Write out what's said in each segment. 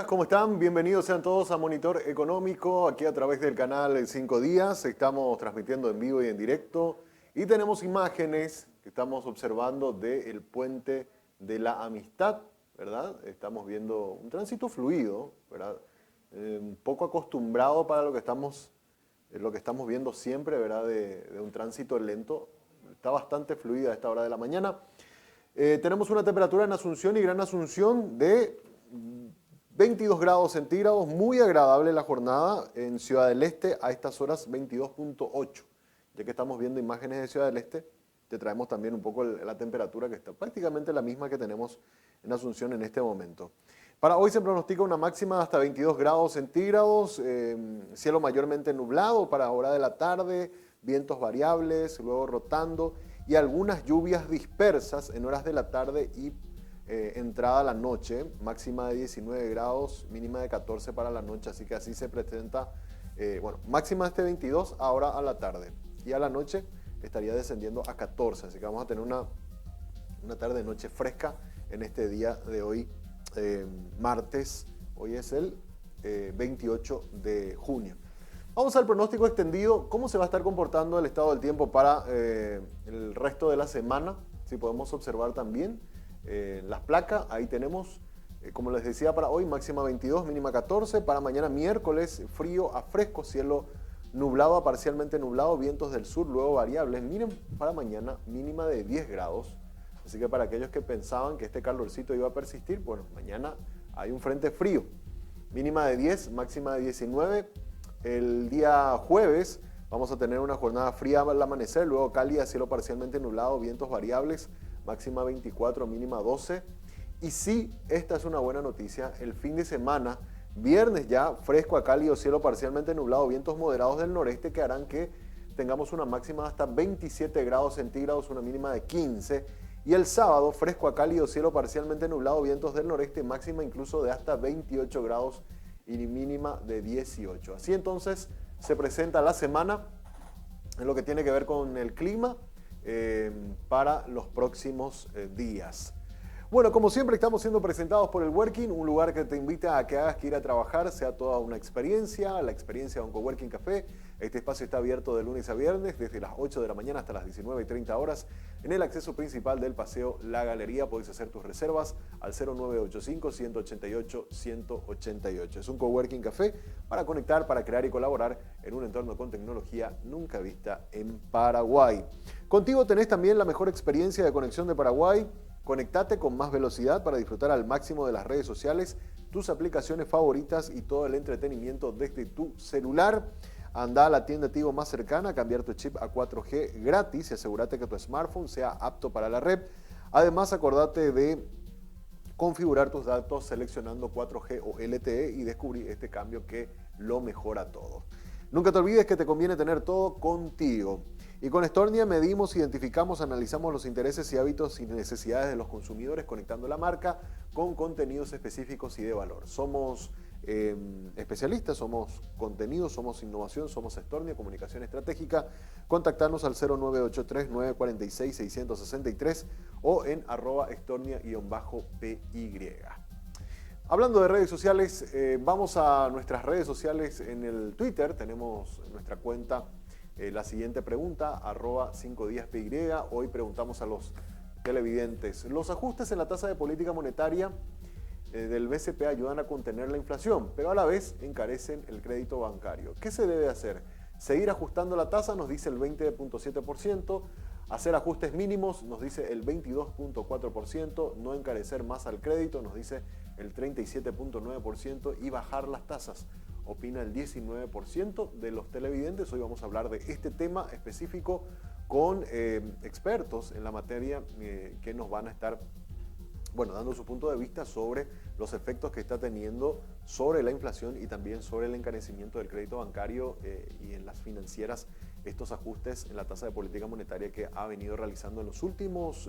¿Cómo están? Bienvenidos sean todos a Monitor Económico, aquí a través del canal 5 Días. Estamos transmitiendo en vivo y en directo y tenemos imágenes que estamos observando del Puente de la Amistad, ¿verdad? Estamos viendo un tránsito fluido, ¿verdad? Un poco acostumbrado para lo que estamos viendo siempre, ¿verdad? De un tránsito lento. Está bastante fluida a esta hora de la mañana. Tenemos una temperatura en Asunción y Gran Asunción de 22 grados centígrados, muy agradable la jornada. En Ciudad del Este a estas horas 22.8. Ya que estamos viendo imágenes de Ciudad del Este, te traemos también un poco la temperatura que está prácticamente la misma que tenemos en Asunción en este momento. Para hoy se pronostica una máxima de hasta 22 grados centígrados, cielo mayormente nublado para hora de la tarde, vientos variables, luego rotando y algunas lluvias dispersas en horas de la tarde y entrada a la noche, máxima de 19 grados, mínima de 14 para la noche, así que así se presenta, máxima de 22 ahora a la tarde y a la noche estaría descendiendo a 14, así que vamos a tener una tarde-noche fresca en este día de hoy, martes, hoy es el 28 de junio. Vamos al pronóstico extendido, cómo se va a estar comportando el estado del tiempo para el resto de la semana, si podemos observar también. Las placas, ahí tenemos, como les decía, para hoy máxima 22, mínima 14, para mañana miércoles frío a fresco, cielo nublado a parcialmente nublado, vientos del sur, luego variables. Miren, para mañana mínima de 10 grados, así que para aquellos que pensaban que este calorcito iba a persistir, bueno, mañana hay un frente frío, mínima de 10, máxima de 19. El día jueves vamos a tener una jornada fría al amanecer, luego cálida, cielo parcialmente nublado, vientos variables, máxima 24, mínima 12. Y sí, esta es una buena noticia, el fin de semana, viernes ya fresco a cálido, cielo parcialmente nublado, vientos moderados del noreste que harán que tengamos una máxima de hasta 27 grados centígrados, una mínima de 15. Y el sábado fresco a cálido, cielo parcialmente nublado, vientos del noreste, máxima incluso de hasta 28 grados y mínima de 18. Así entonces se presenta la semana en lo que tiene que ver con el clima, para los próximos días. Bueno, como siempre estamos siendo presentados por el Working, un lugar que te invita a que hagas que ir a trabajar sea toda una experiencia, la experiencia de un Coworking Café. Este espacio está abierto de lunes a viernes, desde las 8 de la mañana hasta las 19:30 horas. En el acceso principal del Paseo La Galería puedes hacer tus reservas al 0985-188-188. Es un Coworking Café para conectar, para crear y colaborar en un entorno con tecnología nunca vista en Paraguay. Contigo tenés también la mejor experiencia de conexión de Paraguay. Conectate con más velocidad para disfrutar al máximo de las redes sociales, tus aplicaciones favoritas y todo el entretenimiento desde tu celular. Anda a la tienda Tigo más cercana a cambiar tu chip a 4G gratis y asegúrate que tu smartphone sea apto para la red. Además, acordate de configurar tus datos seleccionando 4G o LTE y descubrir este cambio que lo mejora todo. Nunca te olvides que te conviene tener todo contigo. Y con Stornia medimos, identificamos, analizamos los intereses y hábitos y necesidades de los consumidores, conectando la marca con contenidos específicos y de valor. Somos especialistas, somos contenidos, somos innovación, somos Stornia, comunicación estratégica. Contactarnos al 0983-946-663 o en @Stornia_PY. Hablando de redes sociales, vamos a nuestras redes sociales en el Twitter. Tenemos nuestra cuenta, la siguiente pregunta, @5díaspy. Hoy preguntamos a los televidentes: los ajustes en la tasa de política monetaria del BCP ayudan a contener la inflación, pero a la vez encarecen el crédito bancario. ¿Qué se debe hacer? Seguir ajustando la tasa, nos dice el 20.7%. Hacer ajustes mínimos, nos dice el 22.4%. No encarecer más al crédito, nos dice el 37.9%. Y bajar las tasas, opina el 19% de los televidentes. Hoy vamos a hablar de este tema específico con expertos en la materia que nos van a estar dando su punto de vista sobre los efectos que está teniendo sobre la inflación y también sobre el encarecimiento del crédito bancario y en las financieras, estos ajustes en la tasa de política monetaria que ha venido realizando en los últimos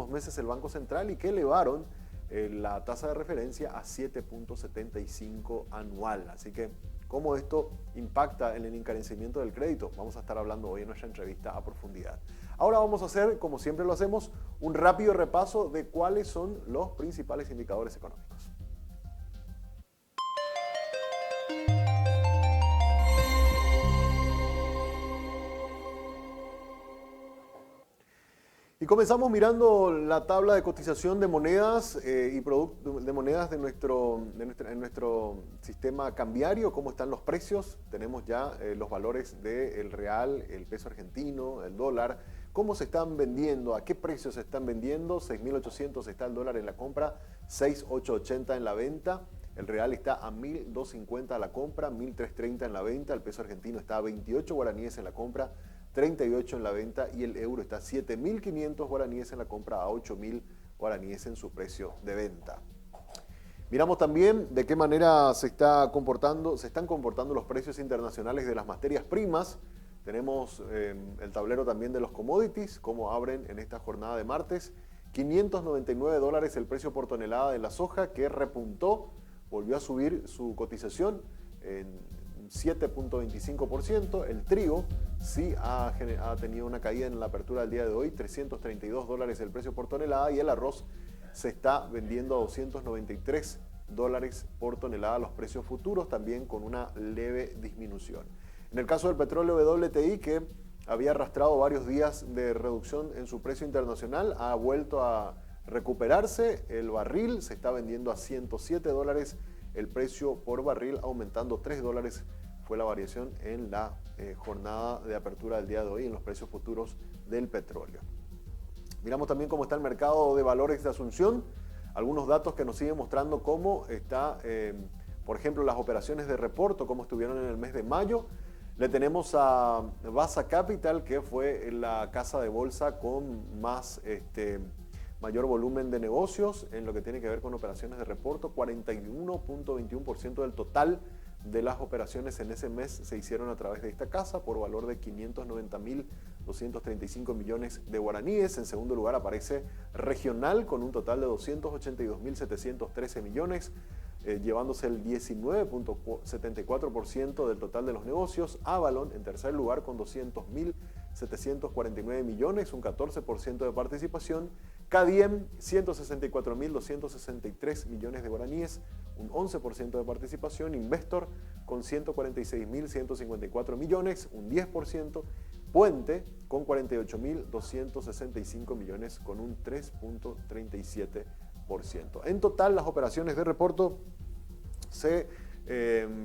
meses el Banco Central y que elevaron la tasa de referencia a 7.75 anual. Así que, ¿cómo esto impacta en el encarecimiento del crédito? Vamos a estar hablando hoy en nuestra entrevista a profundidad. Ahora vamos a hacer, como siempre lo hacemos, un rápido repaso de cuáles son los principales indicadores económicos. Comenzamos mirando la tabla de cotización de monedas y de monedas de en nuestro sistema cambiario, cómo están los precios. Tenemos ya los valores del real, el peso argentino, el dólar, cómo se están vendiendo, a qué precios se están vendiendo. 6.800 está el dólar en la compra, 6.880 en la venta. El real está a 1.250 a la compra, 1.330 en la venta. El peso argentino está a 28 guaraníes en la compra, 38 en la venta, y el euro está a 7.500 guaraníes en la compra, a 8.000 guaraníes en su precio de venta. Miramos también de qué manera se están comportando los precios internacionales de las materias primas. Tenemos el tablero también de los commodities, cómo abren en esta jornada de martes. $599 el precio por tonelada de la soja, que repuntó, volvió a subir su cotización en 7.25%. El trigo sí ha tenido una caída en la apertura del día de hoy, $332 el precio por tonelada, y el arroz se está vendiendo a $293 por tonelada, los precios futuros también con una leve disminución. En el caso del petróleo WTI, que había arrastrado varios días de reducción en su precio internacional, ha vuelto a recuperarse. El barril se está vendiendo a $107 el precio por barril, aumentando $3 fue la variación en la jornada de apertura del día de hoy en los precios futuros del petróleo. Miramos también cómo está el mercado de valores de Asunción, algunos datos que nos siguen mostrando cómo está, por ejemplo, las operaciones de reporto, cómo estuvieron en el mes de mayo. Le tenemos a Vasa Capital, que fue la casa de bolsa con mayor volumen de negocios en lo que tiene que ver con operaciones de reporto. 41.21% del total de las operaciones en ese mes se hicieron a través de esta casa por valor de 590.235 millones de guaraníes. En segundo lugar aparece Regional con un total de 282.713 millones, llevándose el 19.74% del total de los negocios. Avalon en tercer lugar con 200.749 millones, un 14% de participación. Cadiem, 164.263 millones de guaraníes, un 11% de participación. Investor con 146.154 millones, un 10%. Puente con 48.265 millones, con un 3.37%. En total, las operaciones de reporto se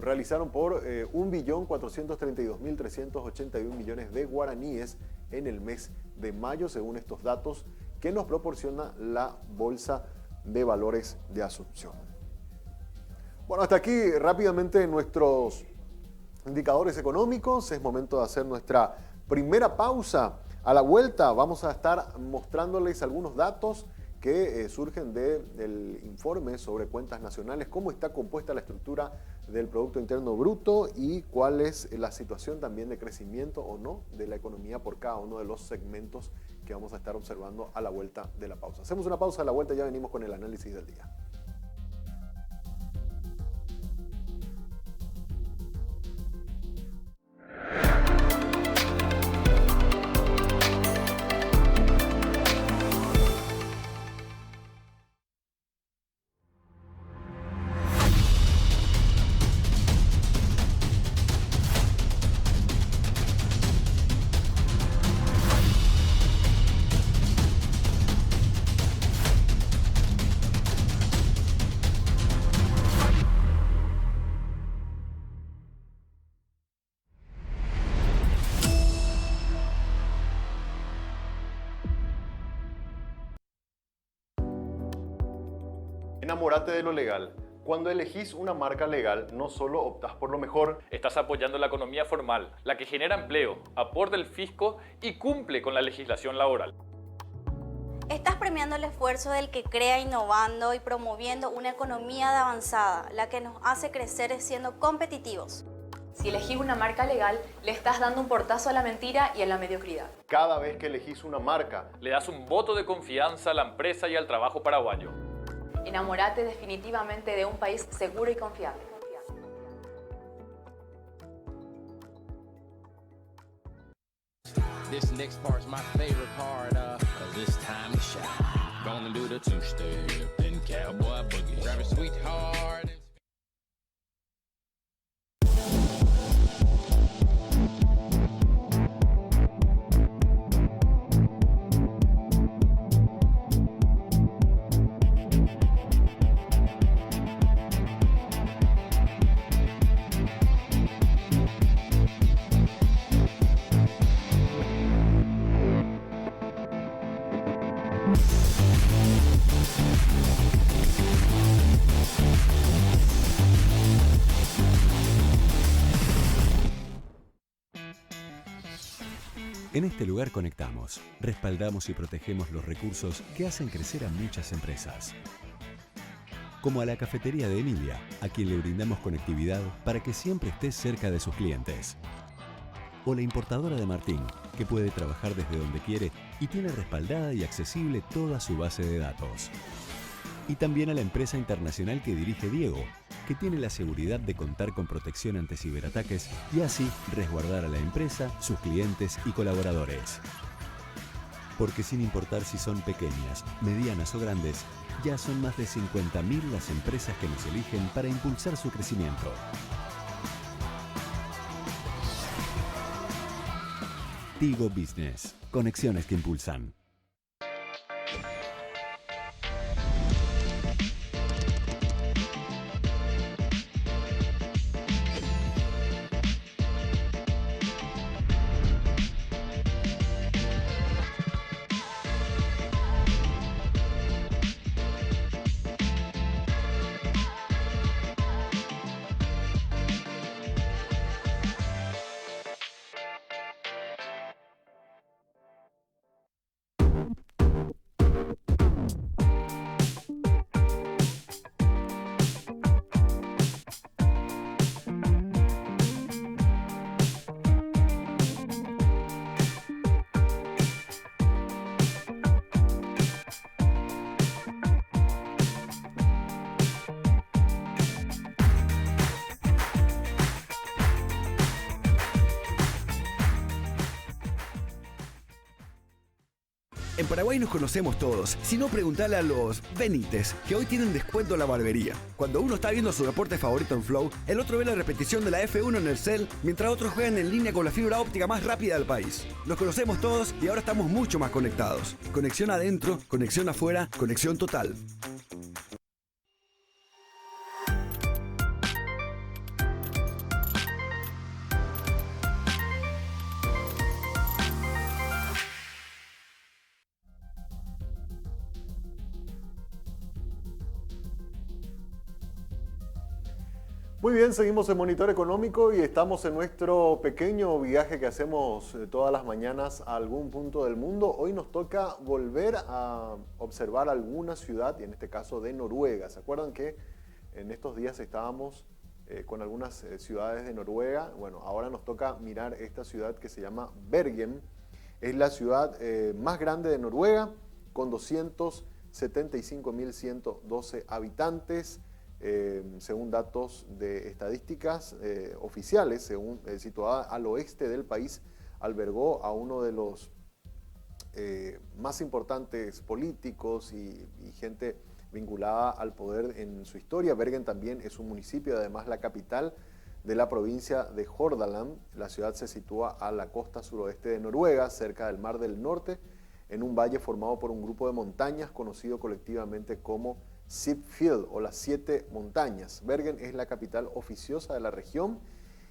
realizaron por 1.432.381 millones de guaraníes en el mes de mayo, según estos datos que nos proporciona la Bolsa de Valores de Asunción. Bueno, hasta aquí rápidamente nuestros indicadores económicos. Es momento de hacer nuestra primera pausa. A la vuelta vamos a estar mostrándoles algunos datos que surgen del informe sobre cuentas nacionales, cómo está compuesta la estructura del Producto Interno Bruto y cuál es la situación también de crecimiento o no de la economía por cada uno de los segmentos que vamos a estar observando a la vuelta de la pausa. Hacemos una pausa, a la vuelta ya venimos con el análisis del día. Enamórate de lo legal. Cuando elegís una marca legal, no solo optás por lo mejor, estás apoyando la economía formal, la que genera empleo, aporta el fisco y cumple con la legislación laboral. Estás premiando el esfuerzo del que crea innovando y promoviendo una economía de avanzada, la que nos hace crecer siendo competitivos. Si elegís una marca legal, le estás dando un portazo a la mentira y a la mediocridad. Cada vez que elegís una marca, le das un voto de confianza a la empresa y al trabajo paraguayo. Enamórate definitivamente de un país seguro y confiable. This next part's my favorite part, cause it's time to shine. Gonna do the two-step, then cowboy boogie. Grab a sweetheart. En este lugar conectamos, respaldamos y protegemos los recursos que hacen crecer a muchas empresas. Como a la cafetería de Emilia, a quien le brindamos conectividad para que siempre esté cerca de sus clientes. O la importadora de Martín, que puede trabajar desde donde quiere y tiene respaldada y accesible toda su base de datos. Y también a la empresa internacional que dirige Diego, que tiene la seguridad de contar con protección ante ciberataques y así resguardar a la empresa, sus clientes y colaboradores. Porque sin importar si son pequeñas, medianas o grandes, ya son más de 50.000 las empresas que nos eligen para impulsar su crecimiento. Tigo Business. Conexiones que impulsan. En Paraguay nos conocemos todos. Si no, preguntale a los Benítez, que hoy tienen descuento en la barbería. Cuando uno está viendo su deporte favorito en Flow, el otro ve la repetición de la F1 en el cel, mientras otros juegan en línea con la fibra óptica más rápida del país. Nos conocemos todos y ahora estamos mucho más conectados. Conexión adentro, conexión afuera, conexión total. Muy bien, seguimos en Monitor Económico y estamos en nuestro pequeño viaje que hacemos todas las mañanas a algún punto del mundo. Hoy nos toca volver a observar alguna ciudad, y en este caso de Noruega. ¿Se acuerdan que en estos días estábamos con algunas ciudades de Noruega? Bueno, ahora nos toca mirar esta ciudad que se llama Bergen. Es la ciudad más grande de Noruega, con 275.112 habitantes. Según datos de estadísticas oficiales, situada al oeste del país, albergó a uno de los más importantes políticos y gente vinculada al poder en su historia. Bergen también es un municipio, además la capital de la provincia de Hordaland. La ciudad se sitúa a la costa suroeste de Noruega, cerca del Mar del Norte, en un valle formado por un grupo de montañas conocido colectivamente como Sipfjell o las 7 montañas. Bergen es la capital oficiosa de la región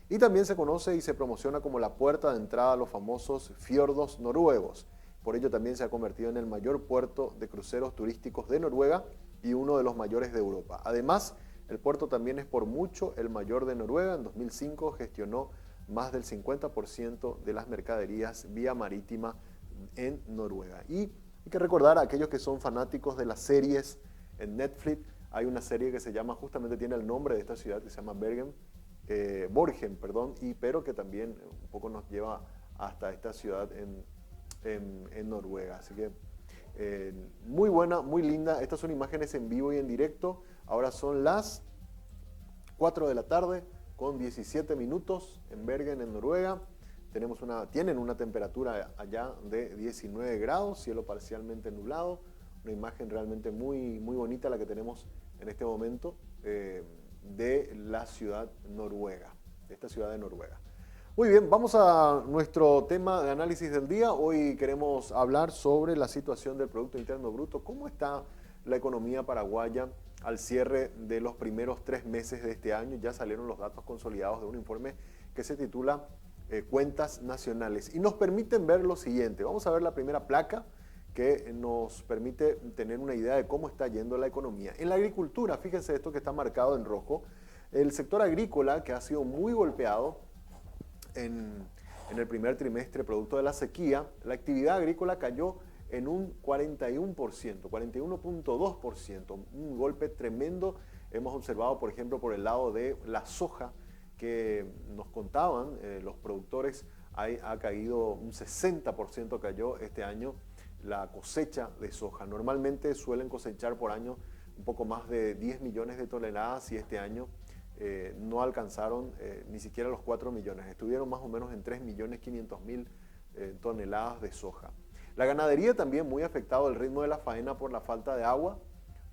y también se conoce y se promociona como la puerta de entrada a los famosos fiordos noruegos. Por ello también se ha convertido en el mayor puerto de cruceros turísticos de Noruega y uno de los mayores de Europa. Además, el puerto también es por mucho el mayor de Noruega. En 2005 gestionó más del 50% de las mercaderías vía marítima en Noruega. Y hay que recordar a aquellos que son fanáticos de las series. En Netflix hay una serie que se llama, justamente tiene el nombre de esta ciudad, que se llama Borgen, pero que también un poco nos lleva hasta esta ciudad en Noruega. Así que muy buena, muy linda. Estas son imágenes en vivo y en directo. Ahora son las 4 de la tarde con 17 minutos en Bergen, en Noruega. Tienen una temperatura allá de 19 grados, cielo parcialmente nublado. Una imagen realmente muy, muy bonita la que tenemos en este momento de la ciudad noruega, de esta ciudad de Noruega. Muy bien, vamos a nuestro tema de análisis del día. Hoy queremos hablar sobre la situación del Producto Interno Bruto. ¿Cómo está la economía paraguaya al cierre de los primeros 3 meses de este año? Ya salieron los datos consolidados de un informe que se titula Cuentas Nacionales y nos permiten ver lo siguiente. Vamos a ver la primera placa, que nos permite tener una idea de cómo está yendo la economía. En la agricultura, fíjense esto que está marcado en rojo, el sector agrícola que ha sido muy golpeado en el primer trimestre producto de la sequía, la actividad agrícola cayó en un 41%, 41.2%, un golpe tremendo. Hemos observado, por ejemplo, por el lado de la soja, que nos contaban los productores, ha caído un 60%, cayó este año la cosecha de soja. Normalmente suelen cosechar por año un poco más de 10 millones de toneladas y este año no alcanzaron ni siquiera los 4 millones. Estuvieron más o menos en 3.500.000 toneladas de soja. La ganadería también muy afectado el ritmo de la faena por la falta de agua.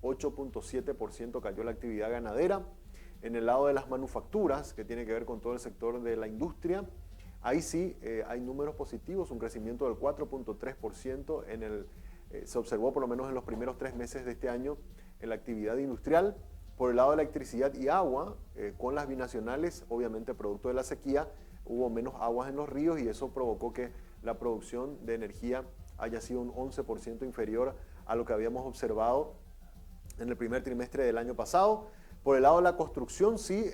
8.7% cayó la actividad ganadera. En el lado de las manufacturas, que tiene que ver con todo el sector de la industria, ahí sí hay números positivos, un crecimiento del 4.3% se observó por lo menos en los primeros 3 meses de este año en la actividad industrial. Por el lado de electricidad y agua, con las binacionales, obviamente producto de la sequía, hubo menos aguas en los ríos y eso provocó que la producción de energía haya sido un 11% inferior a lo que habíamos observado en el primer trimestre del año pasado. Por el lado de la construcción, sí,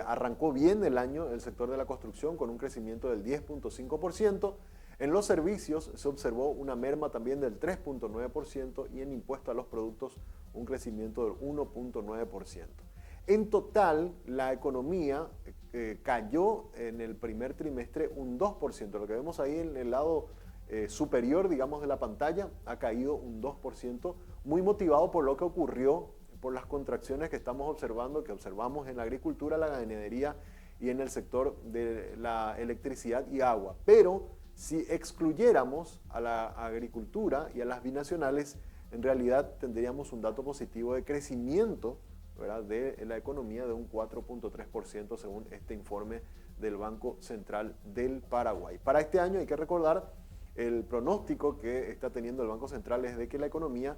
arrancó bien el año el sector de la construcción con un crecimiento del 10.5%. En los servicios se observó una merma también del 3.9% y en impuesto a los productos un crecimiento del 1.9%. En total, la economía cayó en el primer trimestre un 2%. Lo que vemos ahí en el lado superior, digamos, de la pantalla, ha caído un 2%, muy motivado por lo que ocurrió, por las contracciones que estamos observando, que observamos en la agricultura, la ganadería y en el sector de la electricidad y agua. Pero si excluyéramos a la agricultura y a las binacionales, en realidad tendríamos un dato positivo de crecimiento, ¿verdad?, de la economía de un 4.3% según este informe del Banco Central del Paraguay. Para este año hay que recordar el pronóstico que está teniendo el Banco Central es de que la economía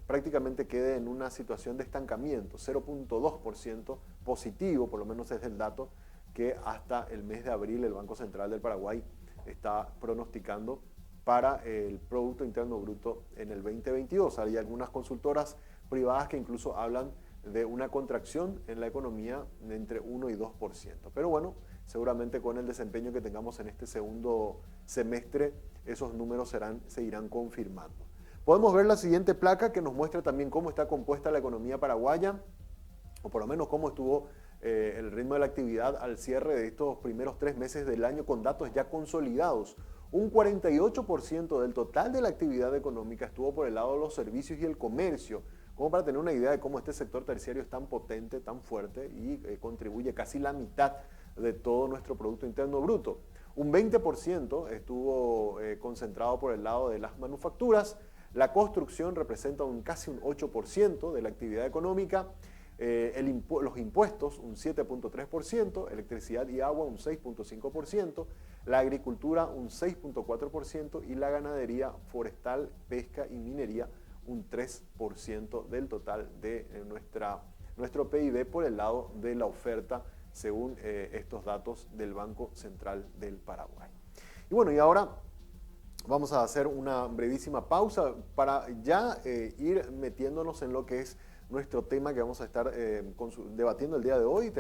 prácticamente quede en una situación de estancamiento, 0.2% positivo, por lo menos es el dato que hasta el mes de abril el Banco Central del Paraguay está pronosticando para el Producto Interno Bruto en el 2022. Hay algunas consultoras privadas que incluso hablan de una contracción en la economía de entre 1 y 2%. Pero bueno, seguramente con el desempeño que tengamos en este segundo semestre, esos números se irán confirmando. Podemos ver la siguiente placa que nos muestra también cómo está compuesta la economía paraguaya, o por lo menos cómo estuvo el ritmo de la actividad al cierre de estos primeros 3 meses del año con datos ya consolidados. Un 48% del total de la actividad económica estuvo por el lado de los servicios y el comercio, como para tener una idea de cómo este sector terciario es tan potente, tan fuerte y contribuye casi la mitad de todo nuestro Producto Interno Bruto. Un 20% estuvo concentrado por el lado de las manufacturas. La construcción representa casi un 8% de la actividad económica. Los impuestos un 7.3%, electricidad y agua un 6.5%, la agricultura un 6.4% y la ganadería, forestal, pesca y minería un 3% del total de nuestro PIB por el lado de la oferta según estos datos del Banco Central del Paraguay. Y bueno, y ahora vamos a hacer una brevísima pausa para ya ir metiéndonos en lo que es nuestro tema que vamos a estar debatiendo el día de hoy.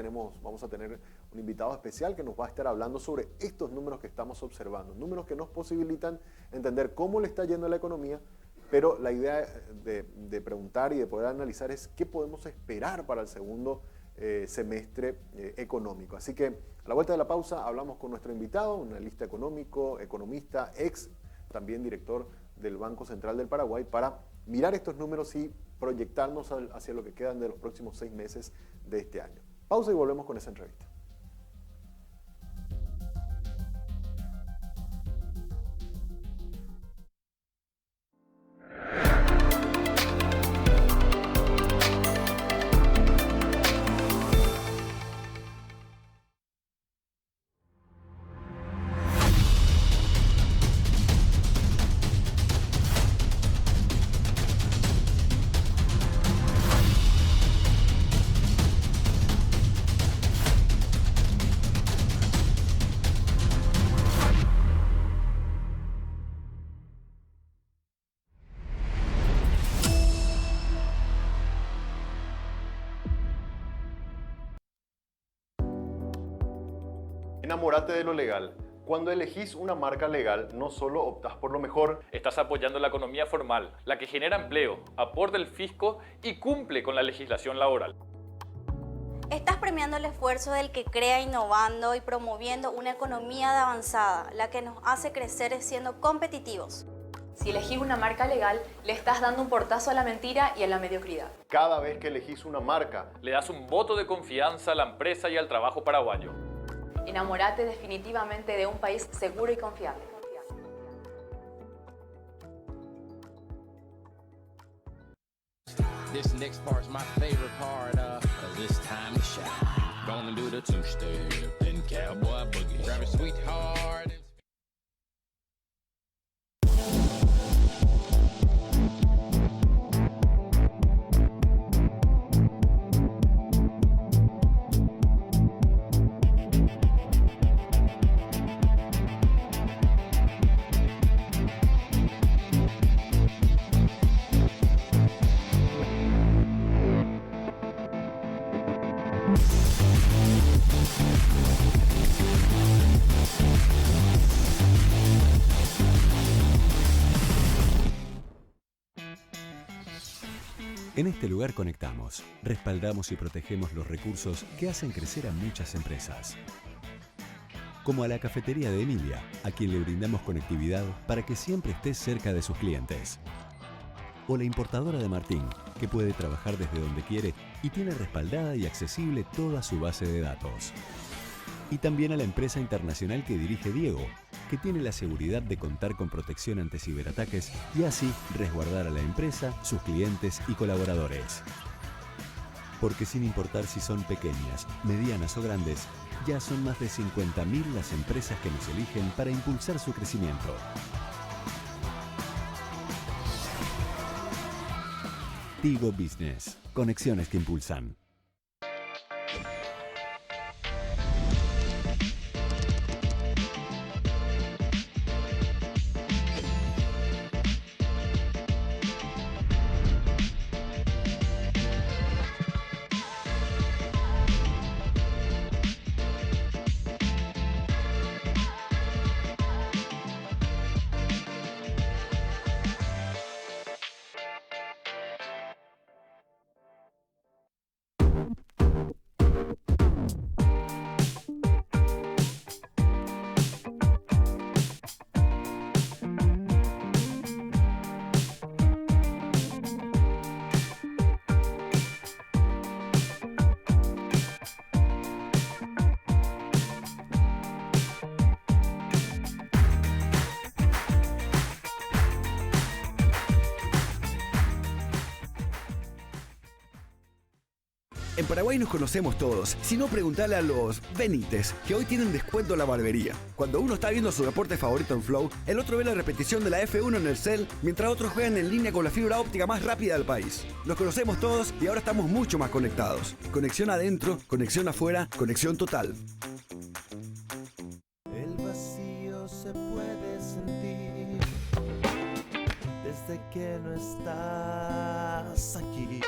Vamos a tener un invitado especial que nos va a estar hablando sobre estos números que estamos observando, números que nos posibilitan entender cómo le está yendo a la economía, pero la idea de preguntar y de poder analizar es qué podemos esperar para el segundo semestre económico. Así que a la vuelta de la pausa hablamos con nuestro invitado, un analista económico, economista, también director del Banco Central del Paraguay, para mirar estos números y proyectarnos hacia lo que quedan de los próximos 6 meses de este año. Pausa y volvemos con esa entrevista. Enamórate de lo legal. Cuando elegís una marca legal, no solo optás por lo mejor, Estás apoyando la economía formal, la que genera empleo, aporta el fisco y cumple con la legislación laboral. Estás premiando el esfuerzo del que crea innovando y promoviendo una economía de avanzada, la que nos hace crecer siendo competitivos. Si elegís una marca legal, le estás dando un portazo a la mentira y a la mediocridad. cada vez que elegís una marca. Le das un voto de confianza a la empresa y al trabajo paraguayo. Enamórate definitivamente de un país seguro y confiable. This next part's my favorite part of this time to shine. Gonna do the two-step, then cowboy boogie. Grab a sweetheart. En este lugar conectamos, respaldamos y protegemos los recursos que hacen crecer a muchas empresas. Como a la cafetería de Emilia, a quien le brindamos conectividad para que siempre estés cerca de sus clientes. O la importadora de Martín, que puede trabajar desde donde quiere y tiene respaldada y accesible toda su base de datos. Y también a la empresa internacional que dirige Diego, que tiene la seguridad de contar con protección ante ciberataques y así resguardar a la empresa, sus clientes y colaboradores. Porque sin importar si son pequeñas, medianas o grandes, ya son más de 50.000 las empresas que nos eligen para impulsar su crecimiento. Tigo Business. Conexiones que impulsan. En Paraguay nos conocemos todos. Si no, preguntale a los Benítez, que hoy tienen descuento en la barbería. Cuando uno está viendo su deporte favorito en Flow, el otro ve la repetición de la F1 en el cel, mientras otros juegan en línea con la fibra óptica más rápida del país. Nos conocemos todos y ahora estamos mucho más conectados. Conexión adentro, conexión afuera, conexión total. El vacío se puede sentir desde que no estás aquí.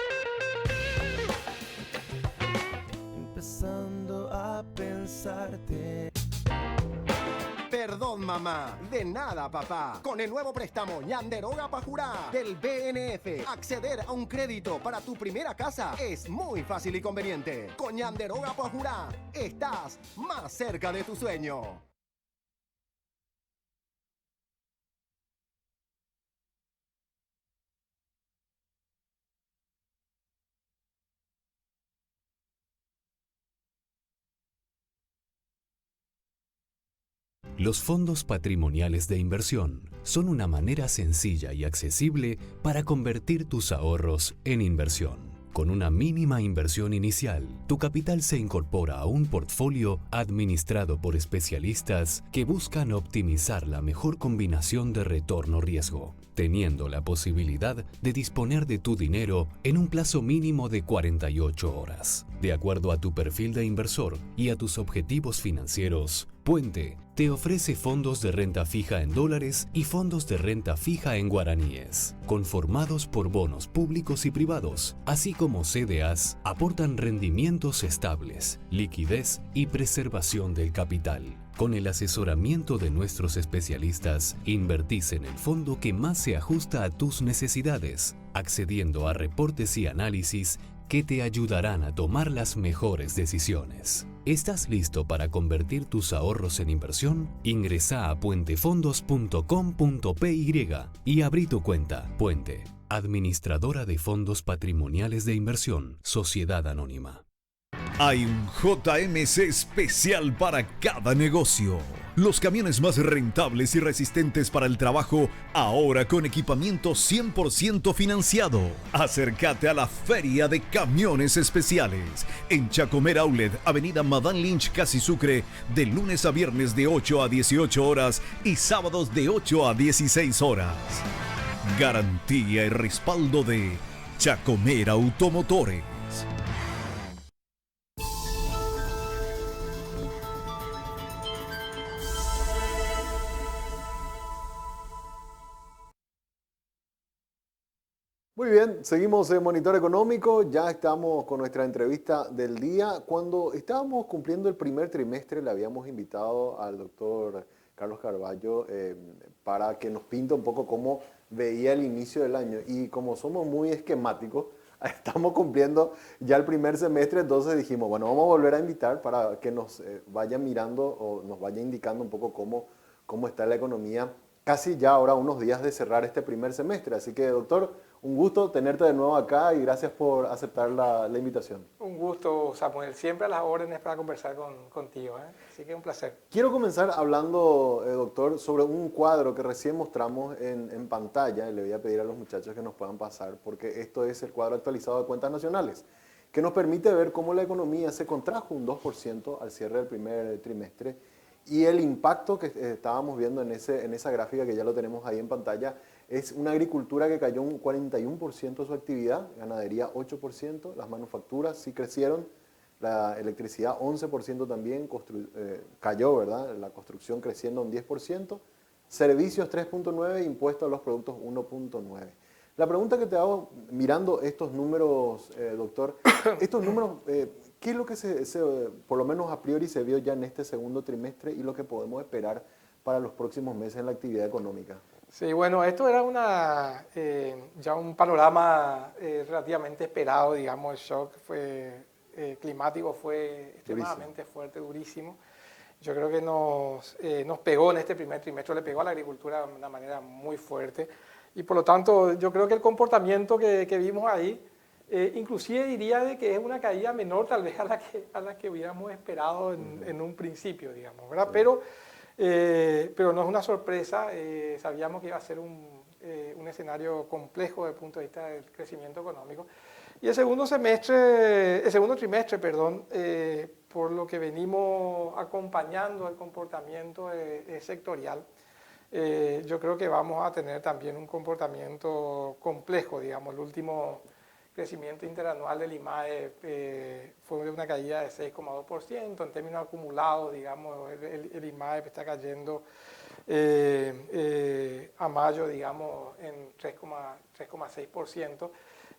Empezando a pensarte. Perdón, mamá. De nada, papá. Con el nuevo préstamo Ñanderoga Pajurá del BNF, acceder a un crédito para tu primera casa es muy fácil y conveniente. Con Ñanderoga Pajurá estás más cerca de tu sueño. Los fondos patrimoniales de inversión son una manera sencilla y accesible para convertir tus ahorros en inversión. Con una mínima inversión inicial, tu capital se incorpora a un portfolio administrado por especialistas que buscan optimizar la mejor combinación de retorno-riesgo, teniendo la posibilidad de disponer de tu dinero en un plazo mínimo de 48 horas. De acuerdo a tu perfil de inversor y a tus objetivos financieros, Puente te ofrece fondos de renta fija en dólares y fondos de renta fija en guaraníes, conformados por bonos públicos y privados, así como CDAs, aportan rendimientos estables, liquidez y preservación del capital. Con el asesoramiento de nuestros especialistas, invertís en el fondo que más se ajusta a tus necesidades, accediendo a reportes y análisis que te ayudarán a tomar las mejores decisiones. ¿Estás listo para convertir tus ahorros en inversión? Ingresa a puentefondos.com.py y abrí tu cuenta. Puente, administradora de fondos patrimoniales de inversión, Sociedad Anónima. Hay un JMC especial para cada negocio. Los camiones más rentables y resistentes para el trabajo, ahora con equipamiento 100% financiado. Acércate a la Feria de Camiones Especiales en Chacomer Outlet, Avenida Madame Lynch, Casi Sucre, de lunes a viernes de 8 a 18 horas y sábados de 8 a 16 horas. Garantía y respaldo de Chacomer Automotores. Muy bien, seguimos en Monitor Económico, ya estamos con nuestra entrevista del día. Cuando estábamos cumpliendo el primer trimestre le habíamos invitado al doctor Carlos Carballo para que nos pinte un poco cómo veía el inicio del año. Y como somos muy esquemáticos, estamos cumpliendo ya el primer semestre, entonces dijimos, bueno, vamos a volver a invitar para que nos vaya mirando o nos vaya indicando un poco cómo está la economía, casi ya ahora unos días de cerrar este primer semestre. Así que, doctor, un gusto tenerte de nuevo acá y gracias por aceptar la invitación. Un gusto, Samuel. Siempre a las órdenes para conversar contigo. Así que un placer. Quiero comenzar hablando, doctor, sobre un cuadro que recién mostramos en pantalla. Y le voy a pedir a los muchachos que nos puedan pasar, porque esto es el cuadro actualizado de cuentas nacionales, que nos permite ver cómo la economía se contrajo un 2% al cierre del primer trimestre. Y el impacto que estábamos viendo en esa gráfica, que ya lo tenemos ahí en pantalla, es una agricultura que cayó un 41% de su actividad, ganadería 8%, las manufacturas sí crecieron, la electricidad 11% también cayó, ¿verdad? La construcción creciendo un 10%, servicios 3.9%, impuestos a los productos 1.9%. La pregunta que te hago, mirando estos números, doctor, estos números, ¿qué es lo que por lo menos a priori se vio ya en este segundo trimestre y lo que podemos esperar para los próximos meses en la actividad económica? Sí, bueno, esto era ya un panorama relativamente esperado, digamos. El shock climático fue extremadamente fuerte, durísimo. Yo creo que nos pegó en este primer trimestre, le pegó a la agricultura de una manera muy fuerte. Y por lo tanto, yo creo que el comportamiento que vimos ahí, inclusive diría de que es una caída menor tal vez a la que hubiéramos esperado en un principio, digamos, ¿verdad? Pero no es una sorpresa, sabíamos que iba a ser un escenario complejo desde el punto de vista del crecimiento económico. Y el segundo trimestre, por lo que venimos acompañando el comportamiento sectorial, yo creo que vamos a tener también un comportamiento complejo, digamos. El último crecimiento interanual del IMAE fue de una caída de 6,2%, en términos acumulados, digamos, el IMAE está cayendo a mayo, digamos, en 3,6%.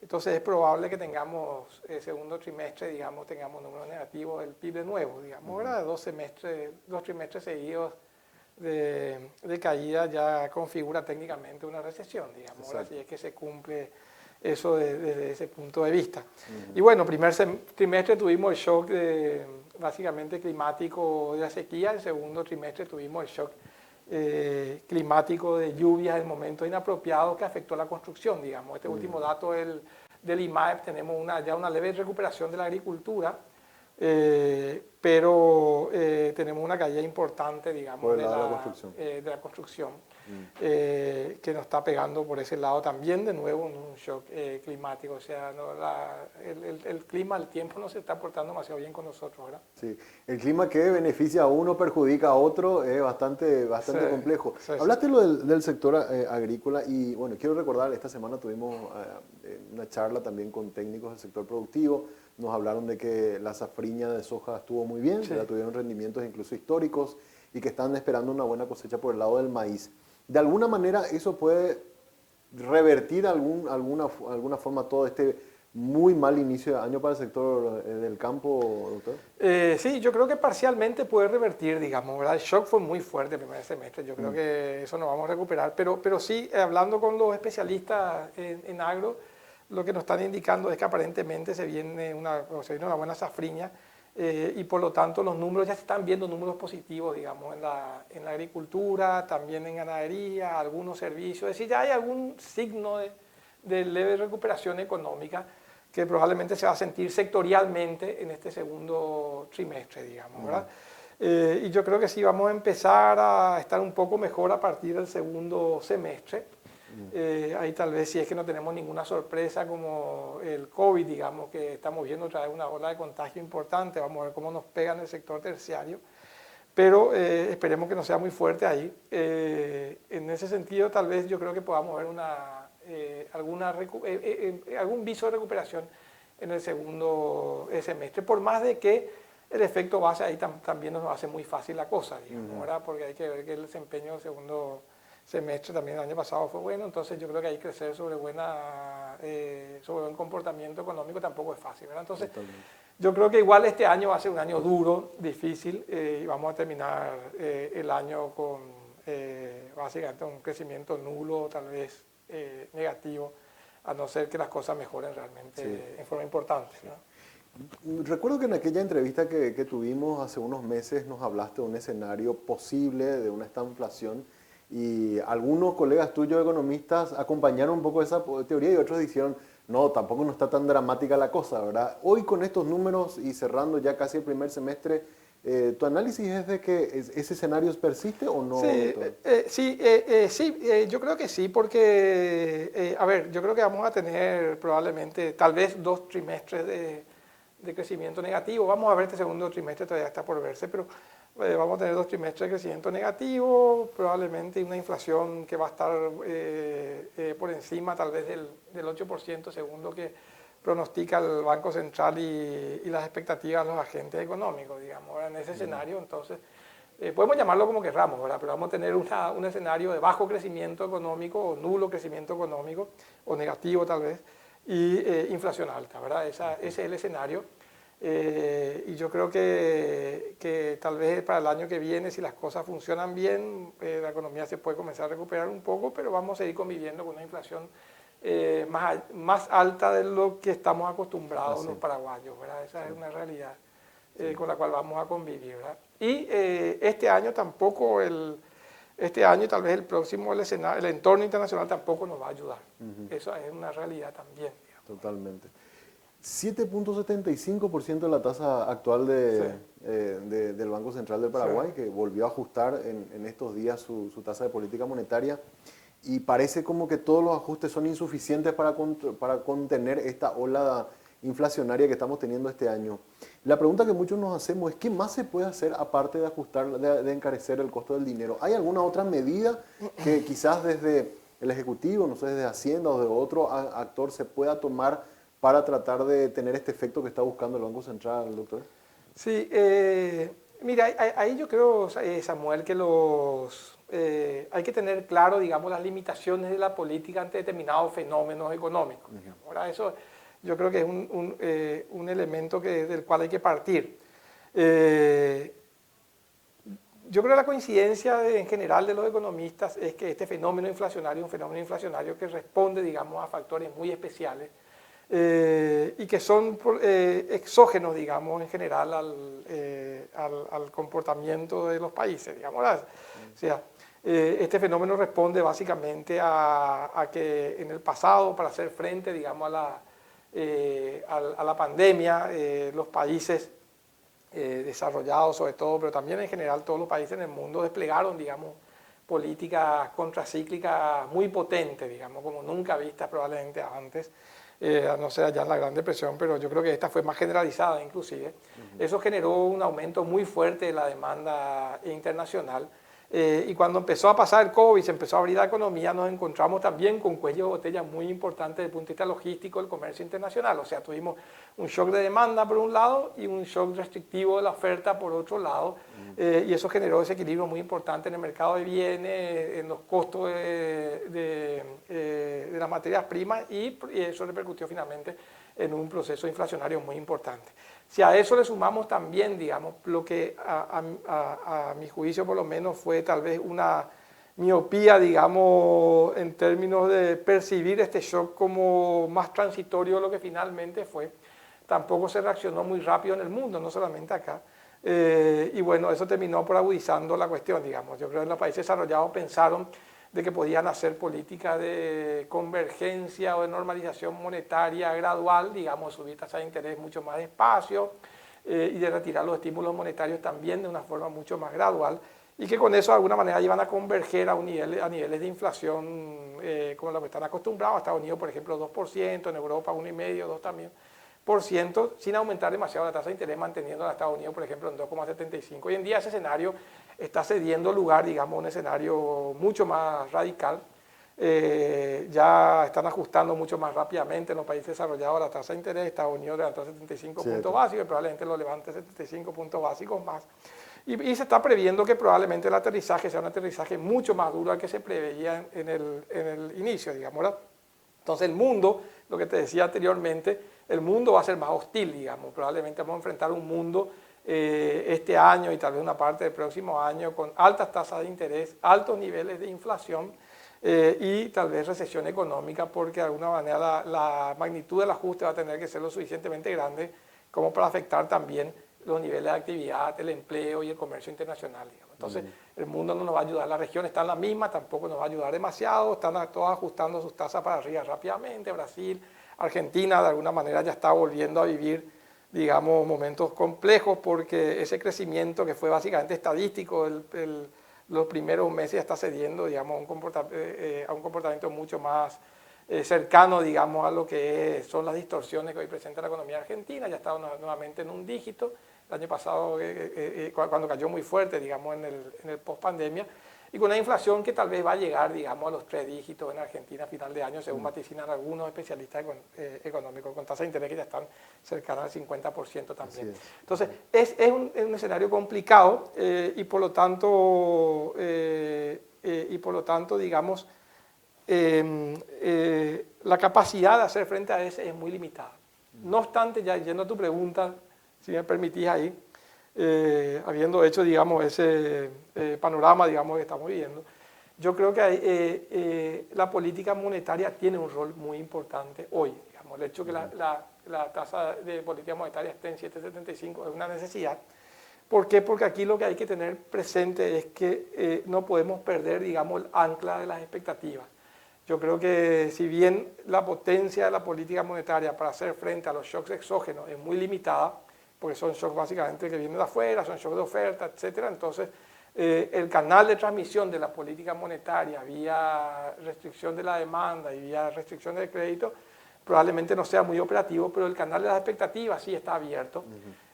Entonces es probable que tengamos el segundo trimestre, digamos, tengamos números negativos del PIB de nuevo, digamos, ¿verdad? Dos trimestres seguidos de caída ya configura técnicamente una recesión, digamos, así es que se cumple eso desde ese punto de vista. Y bueno, primer trimestre tuvimos el shock básicamente climático de la sequía, el segundo trimestre tuvimos el shock climático de lluvias en momentos inapropiados que afectó la construcción, digamos. Este último dato del IMAEP, tenemos ya una leve recuperación de la agricultura, pero tenemos una caída importante, digamos, de la construcción. que nos está pegando por ese lado también, de nuevo, un shock climático. O sea, el clima, el tiempo no se está portando demasiado bien con nosotros, ¿verdad? Sí, el clima que beneficia a uno, perjudica a otro, es bastante Sí, complejo. sí, Hablaste lo del sector agrícola y bueno, quiero recordar, esta semana tuvimos una charla también con técnicos del sector productivo. Nos hablaron de que la safriña de soja estuvo muy bien, Sí. ya tuvieron rendimientos incluso históricos y que están esperando una buena cosecha por el lado del maíz. De alguna manera eso puede revertir alguna forma todo este muy mal inicio de año para el sector del campo, doctor. Sí, yo creo que parcialmente puede revertir, digamos, ¿verdad? El shock fue muy fuerte el primer semestre, yo creo que eso nos vamos a recuperar, pero sí, hablando con los especialistas en agro, lo que nos están indicando es que aparentemente se viene una buena safriña y por lo tanto los números ya se están viendo números positivos, digamos, en la agricultura, también en ganadería, algunos servicios, es decir, ya hay algún signo de leve recuperación económica que probablemente se va a sentir sectorialmente en este segundo trimestre, digamos, ¿verdad? Y yo creo que sí vamos a empezar a estar un poco mejor a partir del segundo semestre. Ahí tal vez si es que no tenemos ninguna sorpresa como el COVID, digamos, que estamos viendo otra vez una ola de contagio importante, vamos a ver cómo nos pega en el sector terciario, pero esperemos que no sea muy fuerte ahí. En ese sentido tal vez yo creo que podamos ver algún viso de recuperación en el segundo semestre, por más de que el efecto base ahí también nos hace muy fácil la cosa, digamos, ¿verdad? Porque hay que ver que el desempeño del segundo semestre también el año pasado fue bueno, entonces yo creo que ahí crecer sobre buen comportamiento económico tampoco es fácil, ¿verdad? Entonces yo creo que igual este año va a ser un año duro, difícil, y vamos a terminar el año con básicamente un crecimiento nulo, tal vez negativo, a no ser que las cosas mejoren realmente en forma importante, ¿no? Recuerdo que en aquella entrevista que tuvimos hace unos meses nos hablaste de un escenario posible de una estanflación y algunos colegas tuyos economistas acompañaron un poco esa teoría y otros dijeron, no, tampoco no está tan dramática la cosa, ¿verdad? Hoy con estos números y cerrando ya casi el primer semestre, ¿tu análisis es de que ese escenario persiste o no? Sí, yo creo que sí, porque, a ver, yo creo que vamos a tener probablemente tal vez 2 trimestres de crecimiento negativo. Vamos a ver, este segundo trimestre todavía está por verse, pero vamos a tener 2 trimestres de crecimiento negativo, probablemente una inflación que va a estar por encima tal vez del 8%, según lo que pronostica el Banco Central y las expectativas de los agentes económicos, digamos. Ahora, en ese escenario, entonces, podemos llamarlo como querramos, ¿verdad? Pero vamos a tener un escenario de bajo crecimiento económico o nulo crecimiento económico, o negativo tal vez, y inflación alta, ¿verdad? Ese es el escenario. Y yo creo que tal vez para el año que viene, si las cosas funcionan bien, la economía se puede comenzar a recuperar un poco, pero vamos a seguir conviviendo con una inflación más alta de lo que estamos acostumbrados los paraguayos, ¿verdad? Esa es una realidad con la cual vamos a convivir, ¿verdad? Y este año tampoco, este año y tal vez el próximo, el entorno internacional tampoco nos va a ayudar. Eso es una realidad también, digamos. Totalmente. 7.75% de la tasa actual del Banco Central del Paraguay, que volvió a ajustar en estos días su tasa de política monetaria, y parece como que todos los ajustes son insuficientes para contener esta ola inflacionaria que estamos teniendo este año. La pregunta que muchos nos hacemos es, ¿qué más se puede hacer aparte de ajustar, de encarecer el costo del dinero? ¿Hay alguna otra medida que quizás desde el Ejecutivo, no sé, desde Hacienda o de otro actor se pueda tomar para tratar de tener este efecto que está buscando el Banco Central, doctor? Sí, mira, ahí yo creo, Samuel, que hay que tener claro, digamos, las limitaciones de la política ante determinados fenómenos económicos. Ahora, eso yo creo que es un elemento del cual hay que partir. Yo creo que la coincidencia en general de los economistas es que este fenómeno inflacionario es un fenómeno inflacionario que responde, digamos, a factores muy especiales y que son exógenos, digamos, en general al comportamiento de los países, digamos. O sea, este fenómeno responde básicamente a que en el pasado, para hacer frente, digamos, a la pandemia, los países desarrollados sobre todo, pero también en general todos los países en el mundo desplegaron, digamos, políticas contracíclicas muy potentes, digamos, como nunca vistas probablemente antes, no sé allá en la Gran Depresión, pero yo creo que esta fue más generalizada inclusive. Eso generó un aumento muy fuerte de la demanda internacional. Y cuando empezó a pasar el COVID, se empezó a abrir la economía, nos encontramos también con cuello de botella muy importante desde el punto de vista logístico del comercio internacional. O sea, tuvimos un shock de demanda por un lado y un shock restrictivo de la oferta por otro lado. Y eso generó desequilibrio muy importante en el mercado de bienes, en los costos de las materias primas y eso repercutió finalmente en un proceso inflacionario muy importante. Si a eso le sumamos también, digamos, lo que a mi juicio por lo menos fue tal vez una miopía, digamos, en términos de percibir este shock como más transitorio de lo que finalmente fue, tampoco se reaccionó muy rápido en el mundo, no solamente acá. Y bueno, eso terminó por agudizando la cuestión, digamos. Yo creo que en los países desarrollados pensaron de que podían hacer políticas de convergencia o de normalización monetaria gradual, digamos, subir tasas de interés mucho más despacio y de retirar los estímulos monetarios también de una forma mucho más gradual y que con eso de alguna manera iban a converger a niveles de inflación como lo que están acostumbrados. Estados Unidos, por ejemplo, 2%, en Europa 1,5%, 2% también, sin aumentar demasiado la tasa de interés, manteniendo a Estados Unidos, por ejemplo, en 2,75%. Hoy en día ese escenario está cediendo lugar, digamos, a un escenario mucho más radical. Ya están ajustando mucho más rápidamente en los países desarrollados la tasa de interés. Estados Unidos levantó 75 puntos básicos y probablemente lo levante 75 puntos básicos más. Y se está previendo que probablemente el aterrizaje sea un aterrizaje mucho más duro al que se preveía en el inicio, digamos, ¿verdad? Entonces el mundo, lo que te decía anteriormente, el mundo va a ser más hostil, digamos. Probablemente vamos a enfrentar un mundo este año y tal vez una parte del próximo año con altas tasas de interés, altos niveles de inflación y tal vez recesión económica, porque de alguna manera la magnitud del ajuste va a tener que ser lo suficientemente grande como para afectar también los niveles de actividad, el empleo y el comercio internacional, digamos. Entonces, el mundo no nos va a ayudar, la región está en la misma, tampoco nos va a ayudar demasiado, están todos ajustando sus tasas para arriba rápidamente. Brasil, Argentina de alguna manera ya está volviendo a vivir, digamos, momentos complejos porque ese crecimiento que fue básicamente estadístico los primeros meses ya está cediendo, digamos, a un comportamiento mucho más cercano, digamos, a lo que son las distorsiones que hoy presenta la economía argentina. Ya está nuevamente en un dígito. El año pasado, cuando cayó muy fuerte, digamos, en el post-pandemia, y con una inflación que tal vez va a llegar, digamos, a los 3 dígitos en Argentina a final de año, según vaticinan algunos especialistas económicos, con tasas de interés que ya están cercanas al 50% también. Entonces, es un escenario complicado y por lo tanto, digamos, la capacidad de hacer frente a ese es muy limitada. No obstante, ya yendo a tu pregunta, si me permitís ahí, habiendo hecho, digamos, ese panorama, digamos, que estamos viviendo, yo creo que la política monetaria tiene un rol muy importante hoy. Digamos, el hecho que la tasa de política monetaria esté en 7,75 es una necesidad. ¿Por qué? Porque aquí lo que hay que tener presente es que no podemos perder, digamos, el ancla de las expectativas. Yo creo que si bien la potencia de la política monetaria para hacer frente a los shocks exógenos es muy limitada, porque son shocks básicamente que vienen de afuera, son shocks de oferta, etc. Entonces, el canal de transmisión de la política monetaria vía restricción de la demanda y vía restricción del crédito probablemente no sea muy operativo, pero el canal de las expectativas sí está abierto.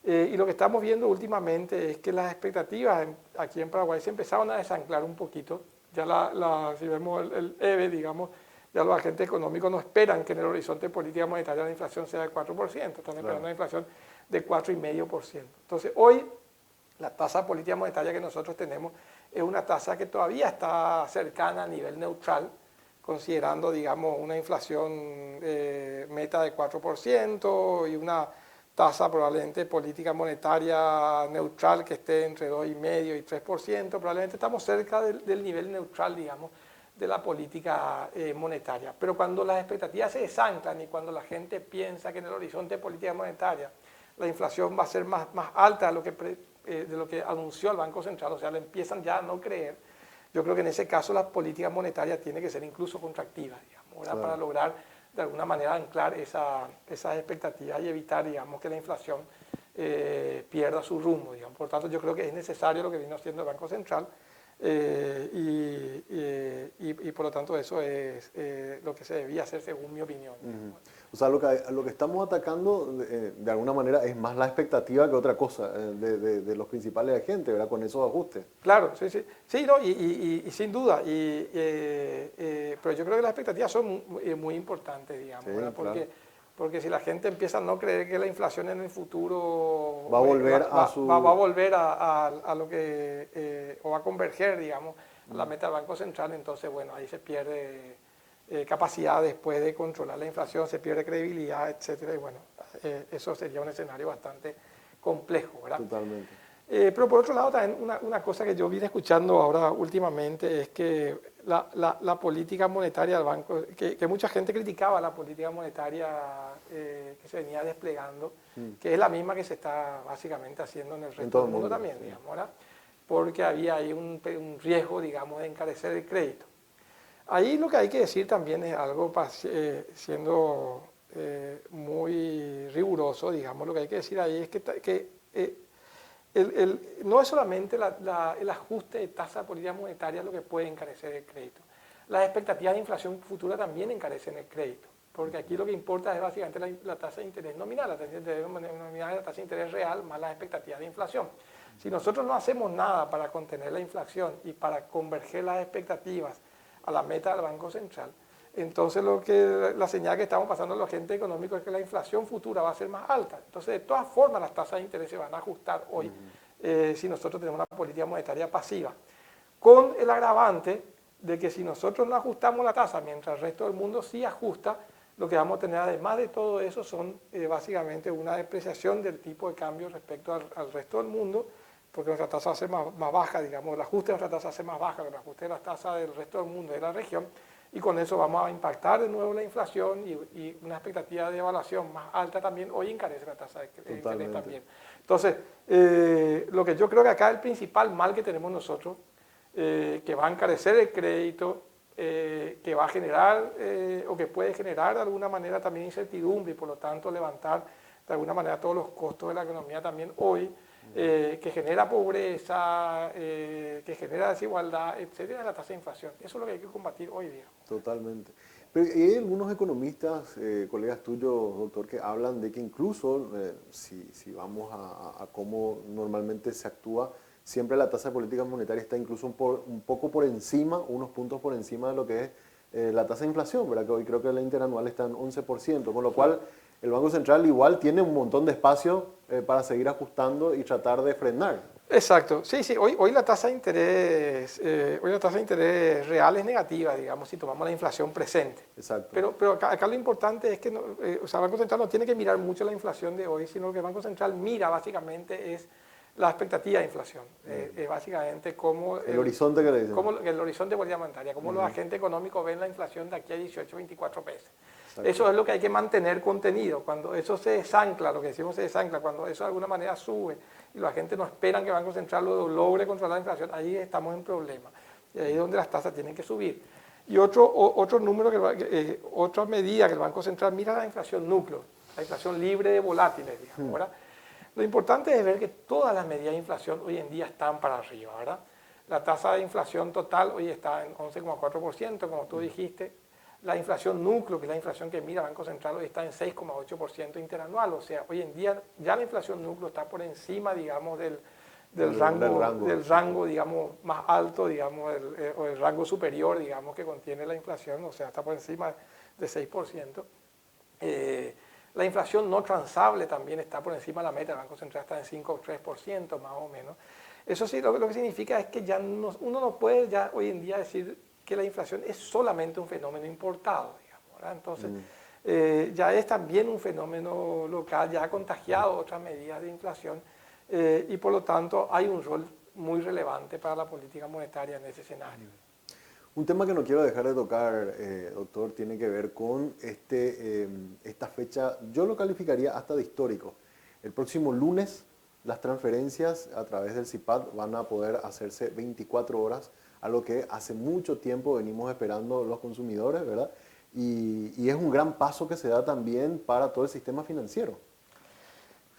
Y lo que estamos viendo últimamente es que las expectativas aquí en Paraguay se empezaron a desanclar un poquito. Ya si vemos el EVE, digamos, ya los agentes económicos no esperan que en el horizonte de política monetaria la inflación sea del 4%, están esperando una inflación de 4,5%. Entonces, hoy la tasa de política monetaria que nosotros tenemos es una tasa que todavía está cercana a nivel neutral, considerando, digamos, una inflación meta de 4% y una tasa probablemente política monetaria neutral que esté entre 2,5% y 3%. Probablemente estamos cerca del nivel neutral, digamos, de la política monetaria. Pero cuando las expectativas se desanclan y cuando la gente piensa que en el horizonte de política monetaria la inflación va a ser más alta de lo que anunció el Banco Central, o sea, le empiezan ya a no creer, yo creo que en ese caso la política monetaria tiene que ser incluso contractiva, digamos, claro, para lograr de alguna manera anclar esas expectativas y evitar, digamos, que la inflación pierda su rumbo, digamos. Por tanto, yo creo que es necesario lo que vino haciendo el Banco Central, Y por lo tanto eso es lo que se debía hacer según mi opinión. O sea, lo que estamos atacando de alguna manera es más la expectativa que otra cosa de los principales agentes, ¿verdad? Con esos ajustes. Claro, sí, sí. Sí, no, y sin duda. Pero yo creo que las expectativas son muy importantes, digamos, Sí, ¿verdad? claro. Porque si la gente empieza a no creer que la inflación en el futuro Va a volver va a volver a lo que, o va a converger, digamos, a la meta del Banco Central, entonces, bueno, ahí se pierde capacidad después de controlar la inflación, se pierde credibilidad, etcétera, y bueno, eso sería un escenario bastante complejo, ¿verdad? Totalmente. Pero por otro lado, también una cosa que yo vine escuchando ahora últimamente es que la política monetaria del banco, que mucha gente criticaba la política monetaria que se venía desplegando, que es la misma que se está básicamente haciendo en el resto del mundo también, sí. digamos, ¿verdad? Porque había ahí un riesgo, digamos, de encarecer el crédito. Ahí lo que hay que decir también es algo, siendo muy riguroso, digamos, lo que hay que decir ahí es que no es solamente el ajuste de tasa de política monetaria lo que puede encarecer el crédito. Las expectativas de inflación futura también encarecen el crédito, porque aquí lo que importa es básicamente la tasa de interés nominal, la tasa de interés nominal, la tasa de interés real más las expectativas de inflación. Si nosotros no hacemos nada para contener la inflación y para converger las expectativas a la meta del Banco Central, entonces la señal que estamos pasando a los agentes económicos es que la inflación futura va a ser más alta. Entonces, de todas formas, las tasas de interés se van a ajustar hoy si nosotros tenemos una política monetaria pasiva, con el agravante de que si nosotros no ajustamos la tasa, mientras el resto del mundo sí ajusta, lo que vamos a tener además de todo eso son básicamente una depreciación del tipo de cambio respecto al resto del mundo, porque nuestra tasa va a ser más baja, digamos, el ajuste de nuestra tasa va a ser más baja que el ajuste de las tasas del resto del mundo de la región, y con eso vamos a impactar de nuevo la inflación y una expectativa de evaluación más alta también, hoy encarece la tasa de interés también. Entonces, lo que yo creo que acá el principal mal que tenemos nosotros, que va a encarecer el crédito, que va a generar o que puede generar de alguna manera también incertidumbre y por lo tanto levantar de alguna manera todos los costos de la economía también hoy, que genera pobreza, que genera desigualdad, etcétera, la tasa de inflación. Eso es lo que hay que combatir hoy día. Totalmente. Pero hay algunos economistas, colegas tuyos, doctor, que hablan de que incluso, si vamos a cómo normalmente se actúa, siempre la tasa de política monetaria está incluso un poco por encima, unos puntos por encima de lo que es la tasa de inflación, ¿verdad? Que hoy creo que la interanual está en 11%, con lo cual el Banco Central igual tiene un montón de espacio para seguir ajustando y tratar de frenar. Exacto, sí, sí, hoy la tasa de interés real es negativa, digamos, si tomamos la inflación presente. Exacto. Pero acá lo importante es que el Banco Central no tiene que mirar mucho la inflación de hoy, sino que el Banco Central mira básicamente es la expectativa de inflación, básicamente cómo el horizonte que le dicen. El horizonte de política monetaria, cómo los agentes económicos ven la inflación de aquí a 18, 24 meses. Eso es lo que hay que mantener contenido. Cuando eso se desancla, lo que decimos se desancla, cuando eso de alguna manera sube y la gente no espera que el Banco Central logre controlar la inflación, ahí estamos en problema. Y ahí es donde las tasas tienen que subir. Y otro número, otra medida que el Banco Central mira la inflación núcleo, la inflación libre de volátiles, digamos, ¿verdad? Lo importante es ver que todas las medidas de inflación hoy en día están para arriba, ¿verdad? La tasa de inflación total hoy está en 11,4%, como tú dijiste. La inflación núcleo, que es la inflación que mira el Banco Central, hoy está en 6,8% interanual. O sea, hoy en día ya la inflación núcleo está por encima, digamos, del rango, digamos, más alto, digamos, o el rango superior, digamos, que contiene la inflación. O sea, está por encima de 6%. La inflación no transable también está por encima de la meta. El Banco Central está en 5,3% más o menos. Eso sí, lo que significa es que ya uno no puede ya hoy en día decir que la inflación es solamente un fenómeno importado, digamos, ¿verdad? Entonces, ya es también un fenómeno local, ya ha contagiado otras medidas de inflación y por lo tanto hay un rol muy relevante para la política monetaria en ese escenario. Un tema que no quiero dejar de tocar, doctor, tiene que ver con esta fecha, yo lo calificaría hasta de histórico. El próximo lunes las transferencias a través del CIPAD van a poder hacerse 24 horas, algo que hace mucho tiempo venimos esperando los consumidores, ¿verdad? Y es un gran paso que se da también para todo el sistema financiero.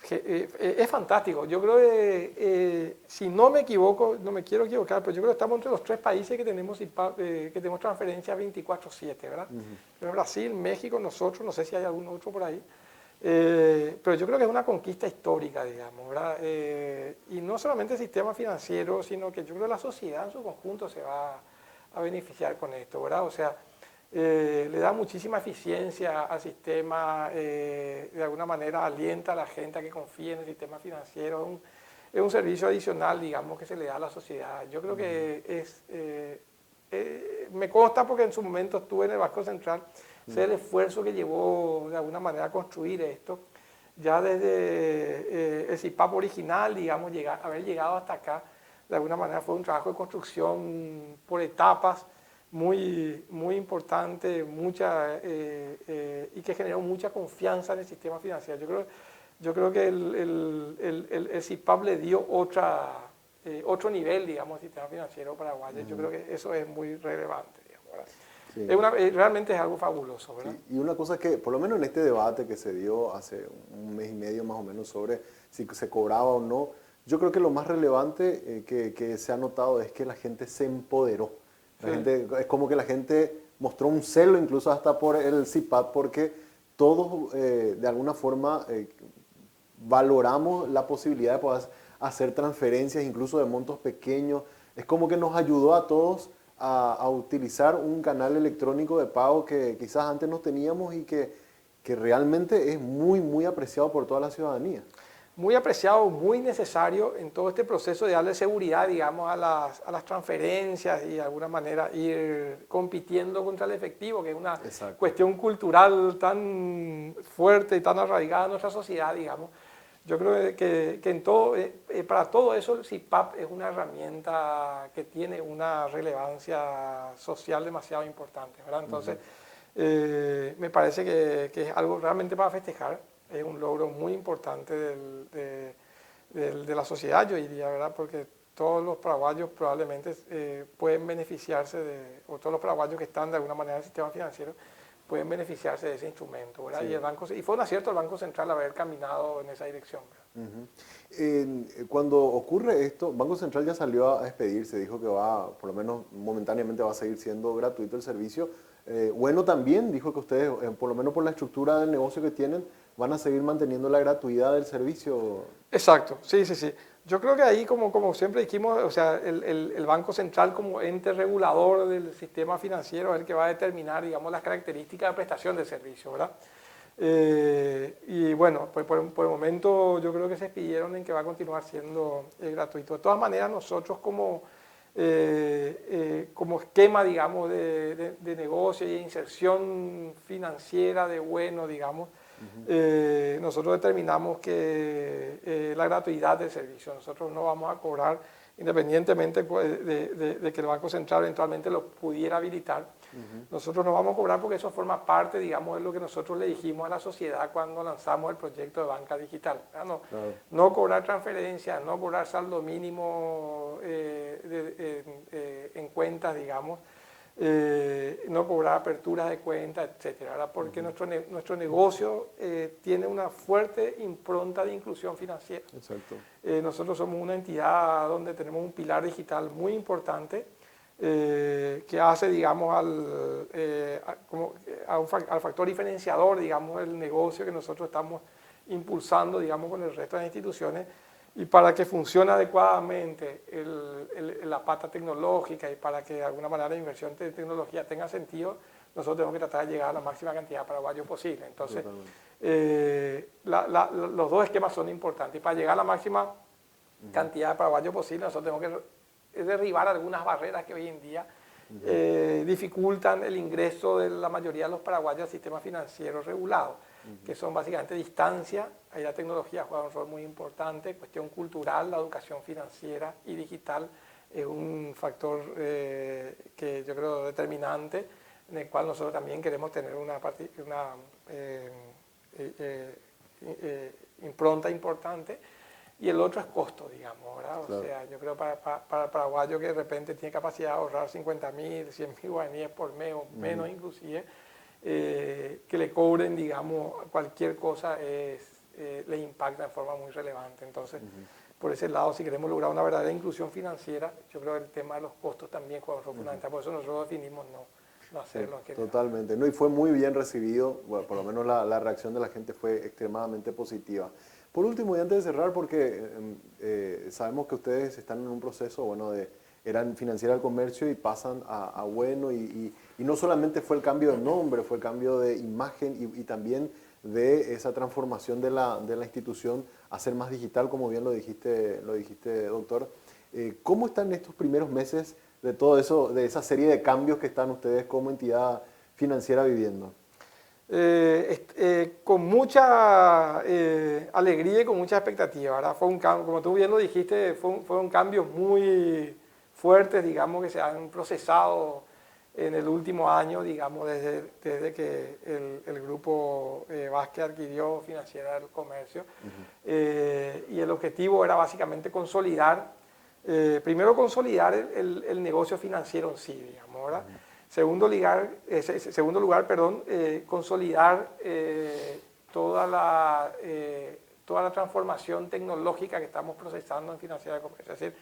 Es fantástico. Yo creo que, si no me equivoco, no me quiero equivocar, pero yo creo que estamos entre los 3 países que tenemos, que tenemos transferencias 24/7, ¿verdad? Brasil, México, nosotros, no sé si hay algún otro por ahí. Pero yo creo que es una conquista histórica, digamos, ¿verdad? Y no solamente el sistema financiero, sino que yo creo que la sociedad en su conjunto se va a beneficiar con esto, ¿verdad? O sea, le da muchísima eficiencia al sistema, de alguna manera alienta a la gente a que confíe en el sistema financiero, es un servicio adicional, digamos, que se le da a la sociedad. Yo creo que me consta porque en su momento estuve en el Banco Central, sé el esfuerzo que llevó de alguna manera a construir esto, ya desde el CIPAP original, digamos, haber llegado hasta acá, de alguna manera fue un trabajo de construcción por etapas, muy importante, y que generó mucha confianza en el sistema financiero. Yo creo que el CIPAP le dio otro nivel, digamos, al sistema financiero paraguayo. Yo creo que eso es muy relevante, digamos, ¿verdad? Sí. Realmente es algo fabuloso, ¿verdad? Sí. Y una cosa que, por lo menos en este debate que se dio hace un mes y medio más o menos sobre si se cobraba o no, yo creo que lo más relevante que se ha notado es que la gente se empoderó. Es como que la gente mostró un celo incluso hasta por el CIPAP, porque todos de alguna forma valoramos la posibilidad de poder hacer transferencias incluso de montos pequeños. Es como que nos ayudó a todos a utilizar un canal electrónico de pago que quizás antes no teníamos y que realmente es muy apreciado por toda la ciudadanía. Muy apreciado, muy necesario en todo este proceso de darle seguridad, digamos, a las transferencias y de alguna manera ir compitiendo contra el efectivo, que es una cuestión cultural tan fuerte y tan arraigada en nuestra sociedad, digamos. Yo creo que en todo, para todo eso el CIPAP es una herramienta que tiene una relevancia social demasiado importante, ¿verdad? Entonces, me parece que es algo realmente para festejar. Es un logro muy importante de la sociedad, yo diría, ¿verdad? Porque todos los paraguayos probablemente pueden beneficiarse o todos los paraguayos que están de alguna manera en el sistema financiero pueden beneficiarse de ese instrumento, ¿verdad? Sí. Y fue un acierto el Banco Central haber caminado en esa dirección, ¿verdad? Cuando ocurre esto, Banco Central ya salió a despedirse, dijo que por lo menos momentáneamente va a seguir siendo gratuito el servicio. Bueno, también dijo que ustedes, por lo menos por la estructura del negocio que tienen, van a seguir manteniendo la gratuidad del servicio. Exacto, sí. Yo creo que ahí, como siempre dijimos, o sea, el Banco Central como ente regulador del sistema financiero es el que va a determinar, digamos, las características de prestación del servicio, ¿verdad? Y bueno, pues por el momento yo creo que se expidieron en que va a continuar siendo gratuito. De todas maneras, nosotros como esquema, digamos, de negocio y de inserción financiera de bueno, digamos, nosotros determinamos que la gratuidad del servicio, nosotros no vamos a cobrar, independientemente de que el Banco Central eventualmente lo pudiera habilitar, nosotros no vamos a cobrar porque eso forma parte, digamos, de lo que nosotros le dijimos a la sociedad cuando lanzamos el proyecto de banca digital. No cobrar transferencias, no cobrar saldo mínimo en cuentas, digamos, no cobrar aperturas de cuentas, etcétera, porque nuestro negocio tiene una fuerte impronta de inclusión financiera. Exacto. Nosotros somos una entidad donde tenemos un pilar digital muy importante que hace, digamos, al factor diferenciador, digamos, del negocio que nosotros estamos impulsando, digamos, con el resto de las instituciones. Y para que funcione adecuadamente la pata tecnológica y para que de alguna manera la inversión de tecnología tenga sentido, nosotros tenemos que tratar de llegar a la máxima cantidad de paraguayos posible. Entonces, los dos esquemas son importantes. Y para llegar a la máxima cantidad de paraguayos posible, nosotros tenemos que derribar algunas barreras que hoy en día dificultan el ingreso de la mayoría de los paraguayos al sistema financiero regulado, que son básicamente distancia. Ahí la tecnología juega un rol muy importante, cuestión cultural, la educación financiera y digital es un factor que yo creo determinante, en el cual nosotros también queremos tener una impronta importante. Y el otro es costo, digamos, ¿verdad? O sea, yo creo para el paraguayo que de repente tiene capacidad de ahorrar 50.000, 100.000 guaraníes por mes o menos inclusive, que le cobren, digamos, cualquier cosa es les impacta en forma muy relevante. Entonces, por ese lado, si queremos lograr una verdadera inclusión financiera, yo creo que el tema de los costos también juega un rol fundamental. Por eso nosotros definimos no hacerlo. Sí, totalmente. No, y fue muy bien recibido, bueno, por lo menos la reacción de la gente fue extremadamente positiva. Por último, y antes de cerrar, porque sabemos que ustedes están en un proceso, bueno, eran Financiera del Comercio y pasan a Bueno, y no solamente fue el cambio de nombre, fue el cambio de imagen y también de esa transformación de la institución a ser más digital, como bien lo dijiste, doctor. ¿Cómo están estos primeros meses de todo eso, de esa serie de cambios que están ustedes como entidad financiera viviendo? Con mucha alegría y con mucha expectativa, ¿verdad? Fue un cambio, como tú bien lo dijiste, fueron cambios muy fuertes, digamos, que se han procesado en el último año, digamos, desde que el grupo Vázquez adquirió Financiera del Comercio. Y el objetivo era básicamente consolidar, primero consolidar el negocio financiero en sí, digamos, ¿verdad? Segundo lugar, consolidar toda la transformación tecnológica que estamos procesando en Financiera del Comercio. Es decir,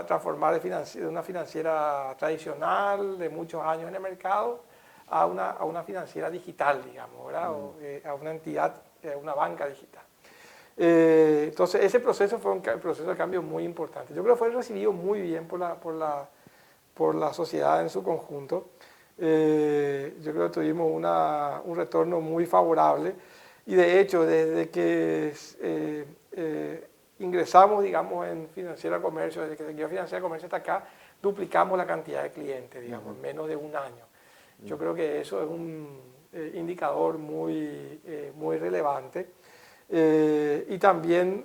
transformar de una financiera tradicional de muchos años en el mercado a una financiera digital, digamos, ¿verdad? O, a una entidad, una banca digital. Entonces, ese proceso fue un proceso de cambio muy importante. Yo creo que fue recibido muy bien por la sociedad en su conjunto. Yo creo que tuvimos un retorno muy favorable y de hecho desde que ingresamos, digamos, en Financiera del Comercio, desde que se quedó Financiera del Comercio hasta acá, duplicamos la cantidad de clientes, digamos, en menos de un año. Yo creo que eso es un indicador muy relevante. Y también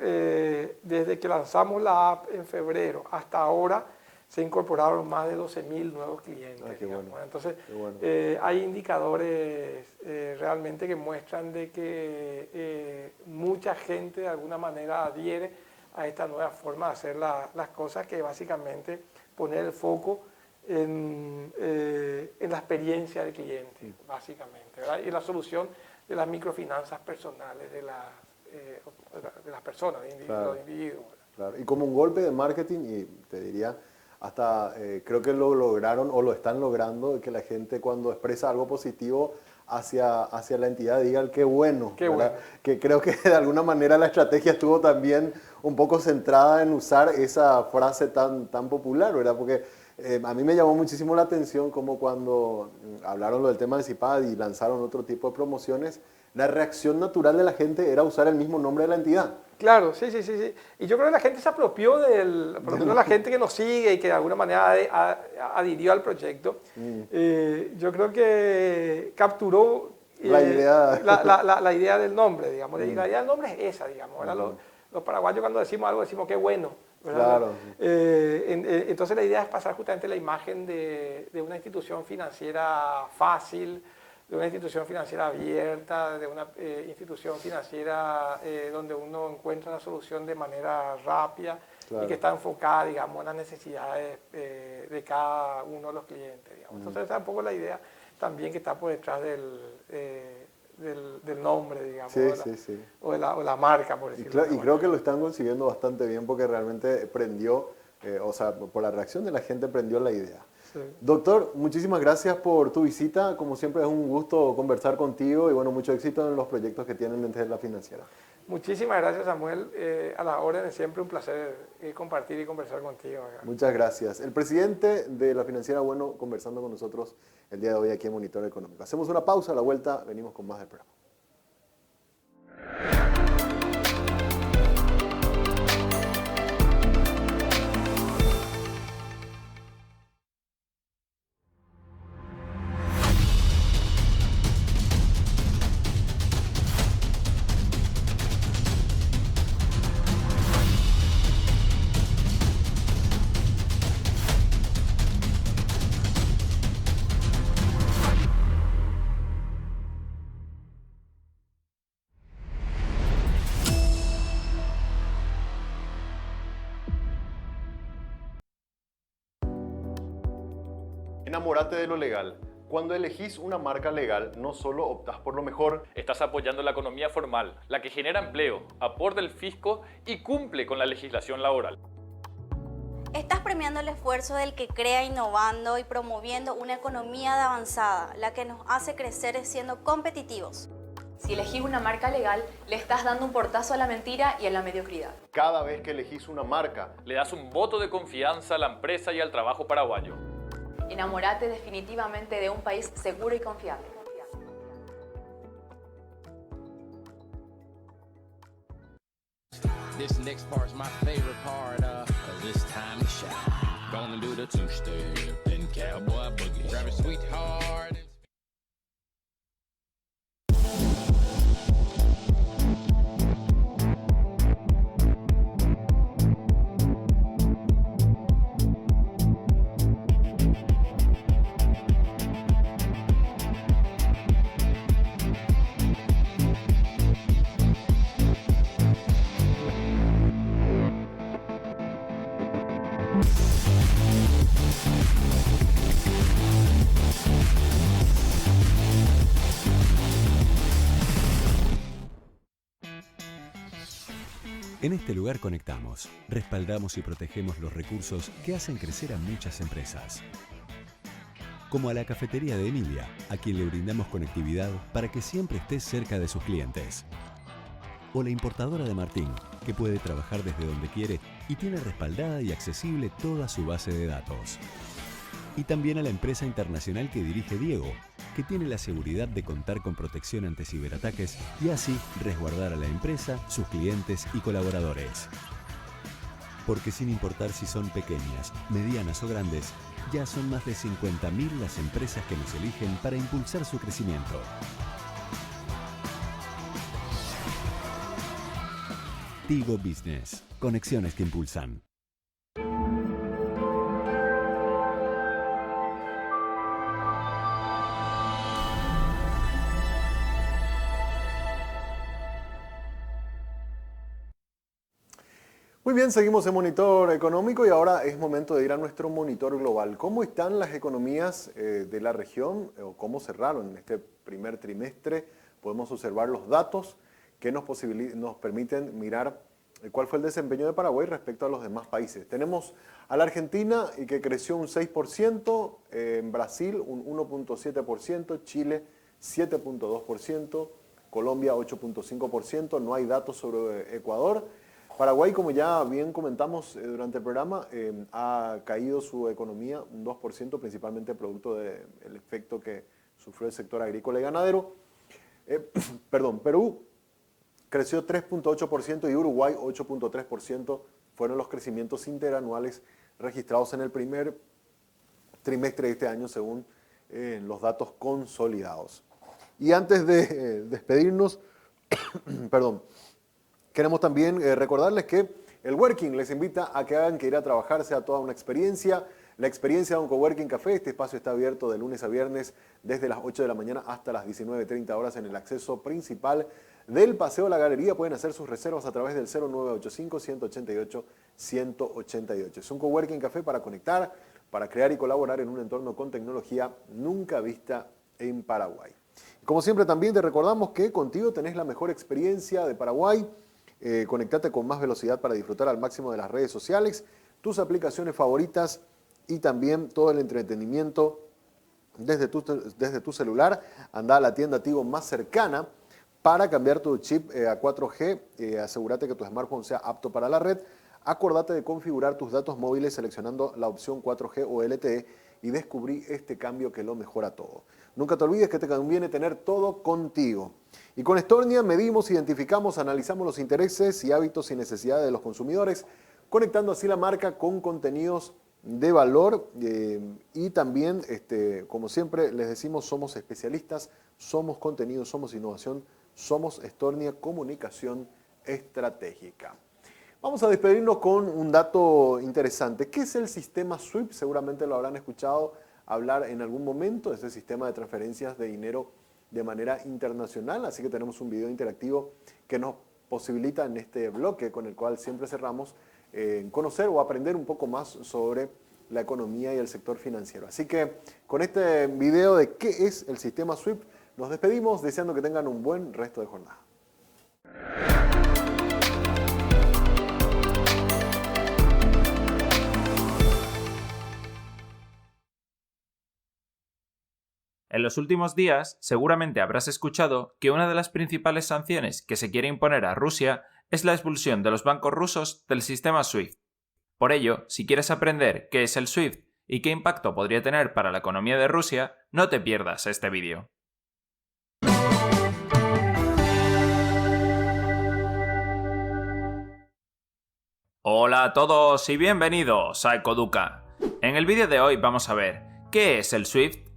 desde que lanzamos la app en febrero hasta ahora, se incorporaron más de 12.000 nuevos clientes. Qué bueno. Entonces, qué bueno. Hay indicadores realmente que muestran de que mucha gente de alguna manera adhiere a esta nueva forma de hacer las cosas, que básicamente poner el foco en la experiencia del cliente, básicamente, ¿verdad? Y la solución de las microfinanzas personales de las personas, de los individuos. Claro. Y como un golpe de marketing, y te diría, hasta creo que lo lograron o lo están logrando, que la gente cuando expresa algo positivo hacia la entidad diga el qué bueno. Qué bueno. Que creo que de alguna manera la estrategia estuvo también un poco centrada en usar esa frase tan popular, ¿verdad? Porque a mí me llamó muchísimo la atención como cuando hablaron del tema de CIPAD y lanzaron otro tipo de promociones, la reacción natural de la gente era usar el mismo nombre de la entidad. Claro, sí. Y yo creo que la gente se apropió por lo menos la gente que nos sigue y que de alguna manera adhirió al proyecto. Yo creo que capturó la idea del nombre, digamos. La idea del nombre es esa, digamos. Los paraguayos cuando decimos algo decimos qué bueno, ¿verdad? Claro. Entonces la idea es pasar justamente la imagen de una institución financiera fácil, de una institución financiera abierta, de una institución financiera donde uno encuentra la solución de manera rápida, claro, y que está enfocada, digamos, en las necesidades de cada uno de los clientes, digamos. Entonces esa es un poco la idea también que está por detrás del nombre, digamos, o de la marca, por decirlo. Y creo que lo están consiguiendo bastante bien porque realmente prendió, o sea, por la reacción de la gente prendió la idea. Sí. Doctor, muchísimas gracias por tu visita. Como siempre es un gusto conversar contigo y bueno, mucho éxito en los proyectos que tienen dentro de la financiera. Muchísimas gracias, Samuel. A la orden es siempre un placer compartir y conversar contigo. Muchas gracias. El presidente de la Financiera Bueno conversando con nosotros el día de hoy aquí en Monitor Económico. Hacemos una pausa, a la vuelta venimos con más del programa. Enamórate de lo legal. Cuando elegís una marca legal, no solo optás por lo mejor, estás apoyando la economía formal, la que genera empleo, aporta el fisco y cumple con la legislación laboral. Estás premiando el esfuerzo del que crea innovando y promoviendo una economía de avanzada, la que nos hace crecer siendo competitivos. Si elegís una marca legal, le estás dando un portazo a la mentira y a la mediocridad. cada vez que elegís una marca, Le das un voto de confianza a la empresa y al trabajo paraguayo. Enamorate definitivamente de un país seguro y confiable. This next part's my favorite part of this time to shine. Gonna do the two-step, then cowboy boogie. Grab a sweetheart. En este lugar conectamos, respaldamos y protegemos los recursos que hacen crecer a muchas empresas. Como a la cafetería de Emilia, a quien le brindamos conectividad para que siempre esté cerca de sus clientes. O la importadora de Martín, que puede trabajar desde donde quiere y tiene respaldada y accesible toda su base de datos. Y también a la empresa internacional que dirige Diego, que tiene la seguridad de contar con protección ante ciberataques y así resguardar a la empresa, sus clientes y colaboradores. Porque sin importar si son pequeñas, medianas o grandes, ya son más de 50.000 las empresas que nos eligen para impulsar su crecimiento. Tigo Business. Conexiones que impulsan. Muy bien, seguimos en Monitor Económico y ahora es momento de ir a nuestro monitor global. ¿Cómo están las economías de la región o cómo cerraron en este primer trimestre? Podemos observar los datos que nos permiten mirar cuál fue el desempeño de Paraguay respecto a los demás países. Tenemos a la Argentina y que creció un 6%, en Brasil un 1.7%, Chile 7.2%, Colombia 8.5%, no hay datos sobre Ecuador. Paraguay, como ya bien comentamos durante el programa, ha caído su economía un 2%, principalmente producto del efecto que sufrió el sector agrícola y ganadero. Perú creció 3.8% y Uruguay 8.3%, fueron los crecimientos interanuales registrados en el primer trimestre de este año según los datos consolidados. Y antes de despedirnos, queremos también recordarles que el Working les invita a que hagan que ir a trabajar sea toda una experiencia. La experiencia de un Coworking Café, este espacio está abierto de lunes a viernes desde las 8 de la mañana hasta las 19:30 horas en el acceso principal del Paseo La Galería. Pueden hacer sus reservas a través del 0985-188-188. Es un Coworking Café para conectar, para crear y colaborar en un entorno con tecnología nunca vista en Paraguay. Como siempre también te recordamos que contigo tenés la mejor experiencia de Paraguay. Conectate con más velocidad para disfrutar al máximo de las redes sociales, tus aplicaciones favoritas y también todo el entretenimiento desde tu celular. Anda a la tienda Tigo más cercana para cambiar tu chip a 4G. Asegúrate que tu smartphone sea apto para la red. Acordate de configurar tus datos móviles seleccionando la opción 4G o LTE y descubrí este cambio que lo mejora todo. Nunca te olvides que te conviene tener todo contigo. Y con Stornia medimos, identificamos, analizamos los intereses y hábitos y necesidades de los consumidores, conectando así la marca con contenidos de valor y también, como siempre les decimos, somos especialistas, somos contenido, somos innovación, somos Stornia Comunicación Estratégica. Vamos a despedirnos con un dato interesante. ¿Qué es el sistema SWIFT? Seguramente lo habrán escuchado hablar en algún momento. Es el sistema de transferencias de dinero de manera internacional. Así que tenemos un video interactivo que nos posibilita en este bloque con el cual siempre cerramos conocer o aprender un poco más sobre la economía y el sector financiero. Así que con este video de qué es el sistema SWIFT, nos despedimos deseando que tengan un buen resto de jornada. En los últimos días, seguramente habrás escuchado que una de las principales sanciones que se quiere imponer a Rusia es la expulsión de los bancos rusos del sistema SWIFT. Por ello, si quieres aprender qué es el SWIFT y qué impacto podría tener para la economía de Rusia, no te pierdas este vídeo. Hola a todos y bienvenidos a Ecoduca. En el vídeo de hoy vamos a ver ¿qué es el SWIFT?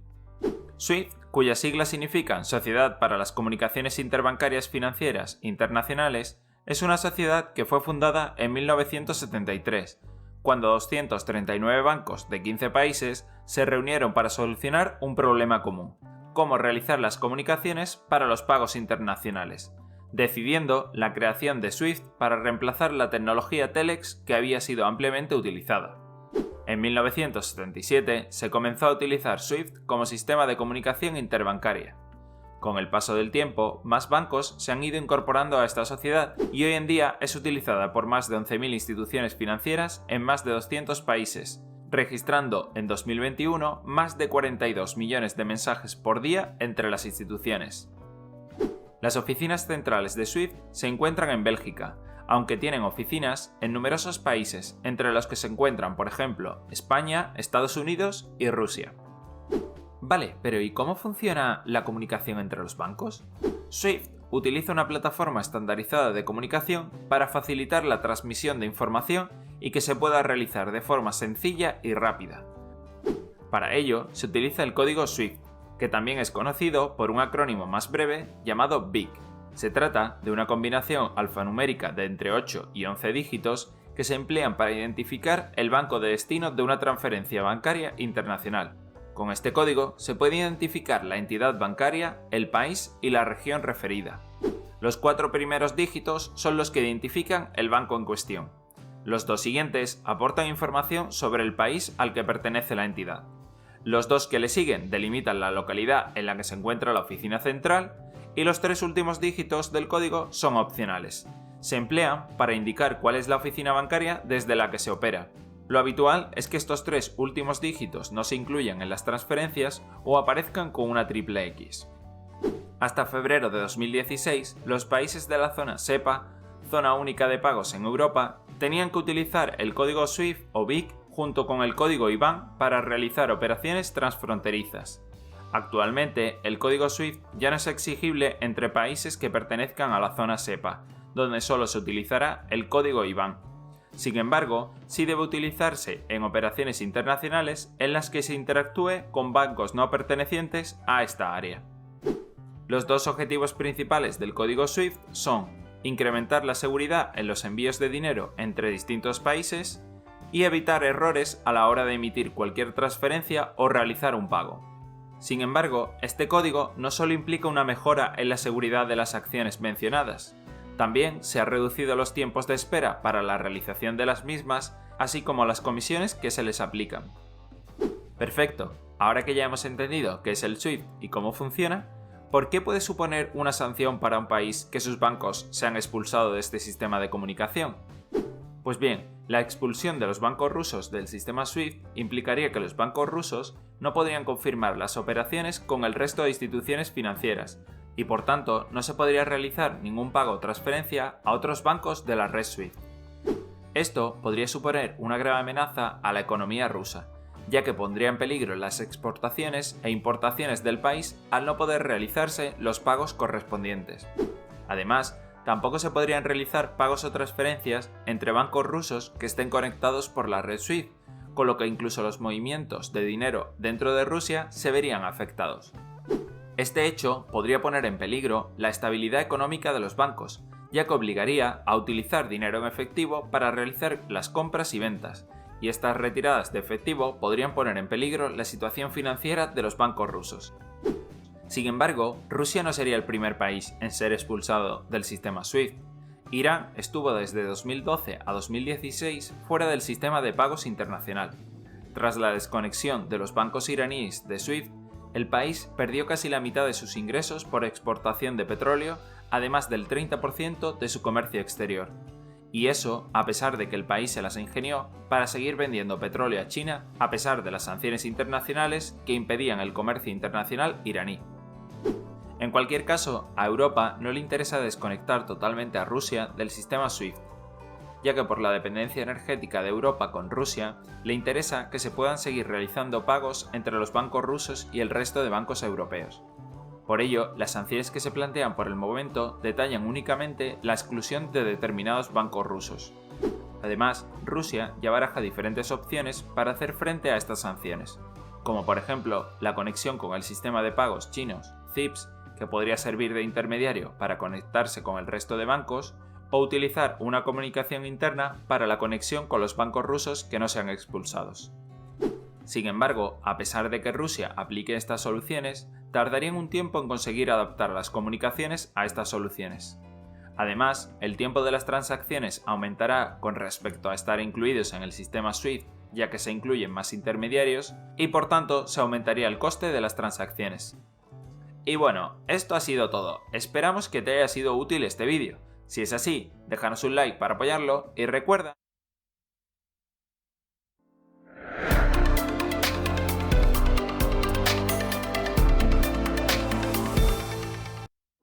SWIFT, cuyas siglas significan Sociedad para las Comunicaciones Interbancarias Financieras Internacionales, es una sociedad que fue fundada en 1973, cuando 239 bancos de 15 países se reunieron para solucionar un problema común: cómo realizar las comunicaciones para los pagos internacionales, decidiendo la creación de SWIFT para reemplazar la tecnología Telex que había sido ampliamente utilizada. En 1977 se comenzó a utilizar SWIFT como sistema de comunicación interbancaria. Con el paso del tiempo, más bancos se han ido incorporando a esta sociedad y hoy en día es utilizada por más de 11.000 instituciones financieras en más de 200 países, registrando en 2021 más de 42 millones de mensajes por día entre las instituciones. Las oficinas centrales de SWIFT se encuentran en Bélgica, aunque tienen oficinas en numerosos países, entre los que se encuentran, por ejemplo, España, Estados Unidos y Rusia. Vale, pero ¿y cómo funciona la comunicación entre los bancos? SWIFT utiliza una plataforma estandarizada de comunicación para facilitar la transmisión de información y que se pueda realizar de forma sencilla y rápida. Para ello, se utiliza el código SWIFT, que también es conocido por un acrónimo más breve llamado BIC. Se trata de una combinación alfanumérica de entre 8 y 11 dígitos que se emplean para identificar el banco de destino de una transferencia bancaria internacional. Con este código se puede identificar la entidad bancaria, el país y la región referida. Los 4 primeros dígitos son los que identifican el banco en cuestión. Los 2 siguientes aportan información sobre el país al que pertenece la entidad. Los 2 que le siguen delimitan la localidad en la que se encuentra la oficina central y los 3 últimos dígitos del código son opcionales. Se emplean para indicar cuál es la oficina bancaria desde la que se opera. Lo habitual es que estos 3 últimos dígitos no se incluyan en las transferencias o aparezcan con una triple X. Hasta febrero de 2016, los países de la zona SEPA, Zona Única de Pagos en Europa, tenían que utilizar el código SWIFT o BIC junto con el código IBAN para realizar operaciones transfronterizas. Actualmente, el código SWIFT ya no es exigible entre países que pertenezcan a la zona SEPA, donde solo se utilizará el código IBAN. Sin embargo, sí debe utilizarse en operaciones internacionales en las que se interactúe con bancos no pertenecientes a esta área. Los 2 objetivos principales del código SWIFT son incrementar la seguridad en los envíos de dinero entre distintos países y evitar errores a la hora de emitir cualquier transferencia o realizar un pago. Sin embargo, este código no solo implica una mejora en la seguridad de las acciones mencionadas, también se han reducido los tiempos de espera para la realización de las mismas, así como las comisiones que se les aplican. Perfecto, ahora que ya hemos entendido qué es el SWIFT y cómo funciona, ¿por qué puede suponer una sanción para un país que sus bancos se han expulsado de este sistema de comunicación? Pues bien, la expulsión de los bancos rusos del sistema SWIFT implicaría que los bancos rusos no podrían confirmar las operaciones con el resto de instituciones financieras y por tanto no se podría realizar ningún pago o transferencia a otros bancos de la red SWIFT. Esto podría suponer una grave amenaza a la economía rusa, ya que pondría en peligro las exportaciones e importaciones del país al no poder realizarse los pagos correspondientes. Además, tampoco se podrían realizar pagos o transferencias entre bancos rusos que estén conectados por la red SWIFT, con lo que incluso los movimientos de dinero dentro de Rusia se verían afectados. Este hecho podría poner en peligro la estabilidad económica de los bancos, ya que obligaría a utilizar dinero en efectivo para realizar las compras y ventas, y estas retiradas de efectivo podrían poner en peligro la situación financiera de los bancos rusos. Sin embargo, Rusia no sería el primer país en ser expulsado del sistema SWIFT. Irán estuvo desde 2012 a 2016 fuera del sistema de pagos internacional. Tras la desconexión de los bancos iraníes de SWIFT, el país perdió casi la mitad de sus ingresos por exportación de petróleo, además del 30% de su comercio exterior. Y eso a pesar de que el país se las ingenió para seguir vendiendo petróleo a China a pesar de las sanciones internacionales que impedían el comercio internacional iraní. En cualquier caso, a Europa no le interesa desconectar totalmente a Rusia del sistema SWIFT, ya que por la dependencia energética de Europa con Rusia, le interesa que se puedan seguir realizando pagos entre los bancos rusos y el resto de bancos europeos. Por ello, las sanciones que se plantean por el momento detallan únicamente la exclusión de determinados bancos rusos. Además, Rusia ya baraja diferentes opciones para hacer frente a estas sanciones, como por ejemplo la conexión con el sistema de pagos chinos CIPS, que podría servir de intermediario para conectarse con el resto de bancos, o utilizar una comunicación interna para la conexión con los bancos rusos que no sean expulsados. Sin embargo, a pesar de que Rusia aplique estas soluciones, tardarían un tiempo en conseguir adaptar las comunicaciones a estas soluciones. Además, el tiempo de las transacciones aumentará con respecto a estar incluidos en el sistema SWIFT, ya que se incluyen más intermediarios, y por tanto se aumentaría el coste de las transacciones. Y bueno, esto ha sido todo. Esperamos que te haya sido útil este vídeo. Si es así, déjanos un like para apoyarlo y recuerda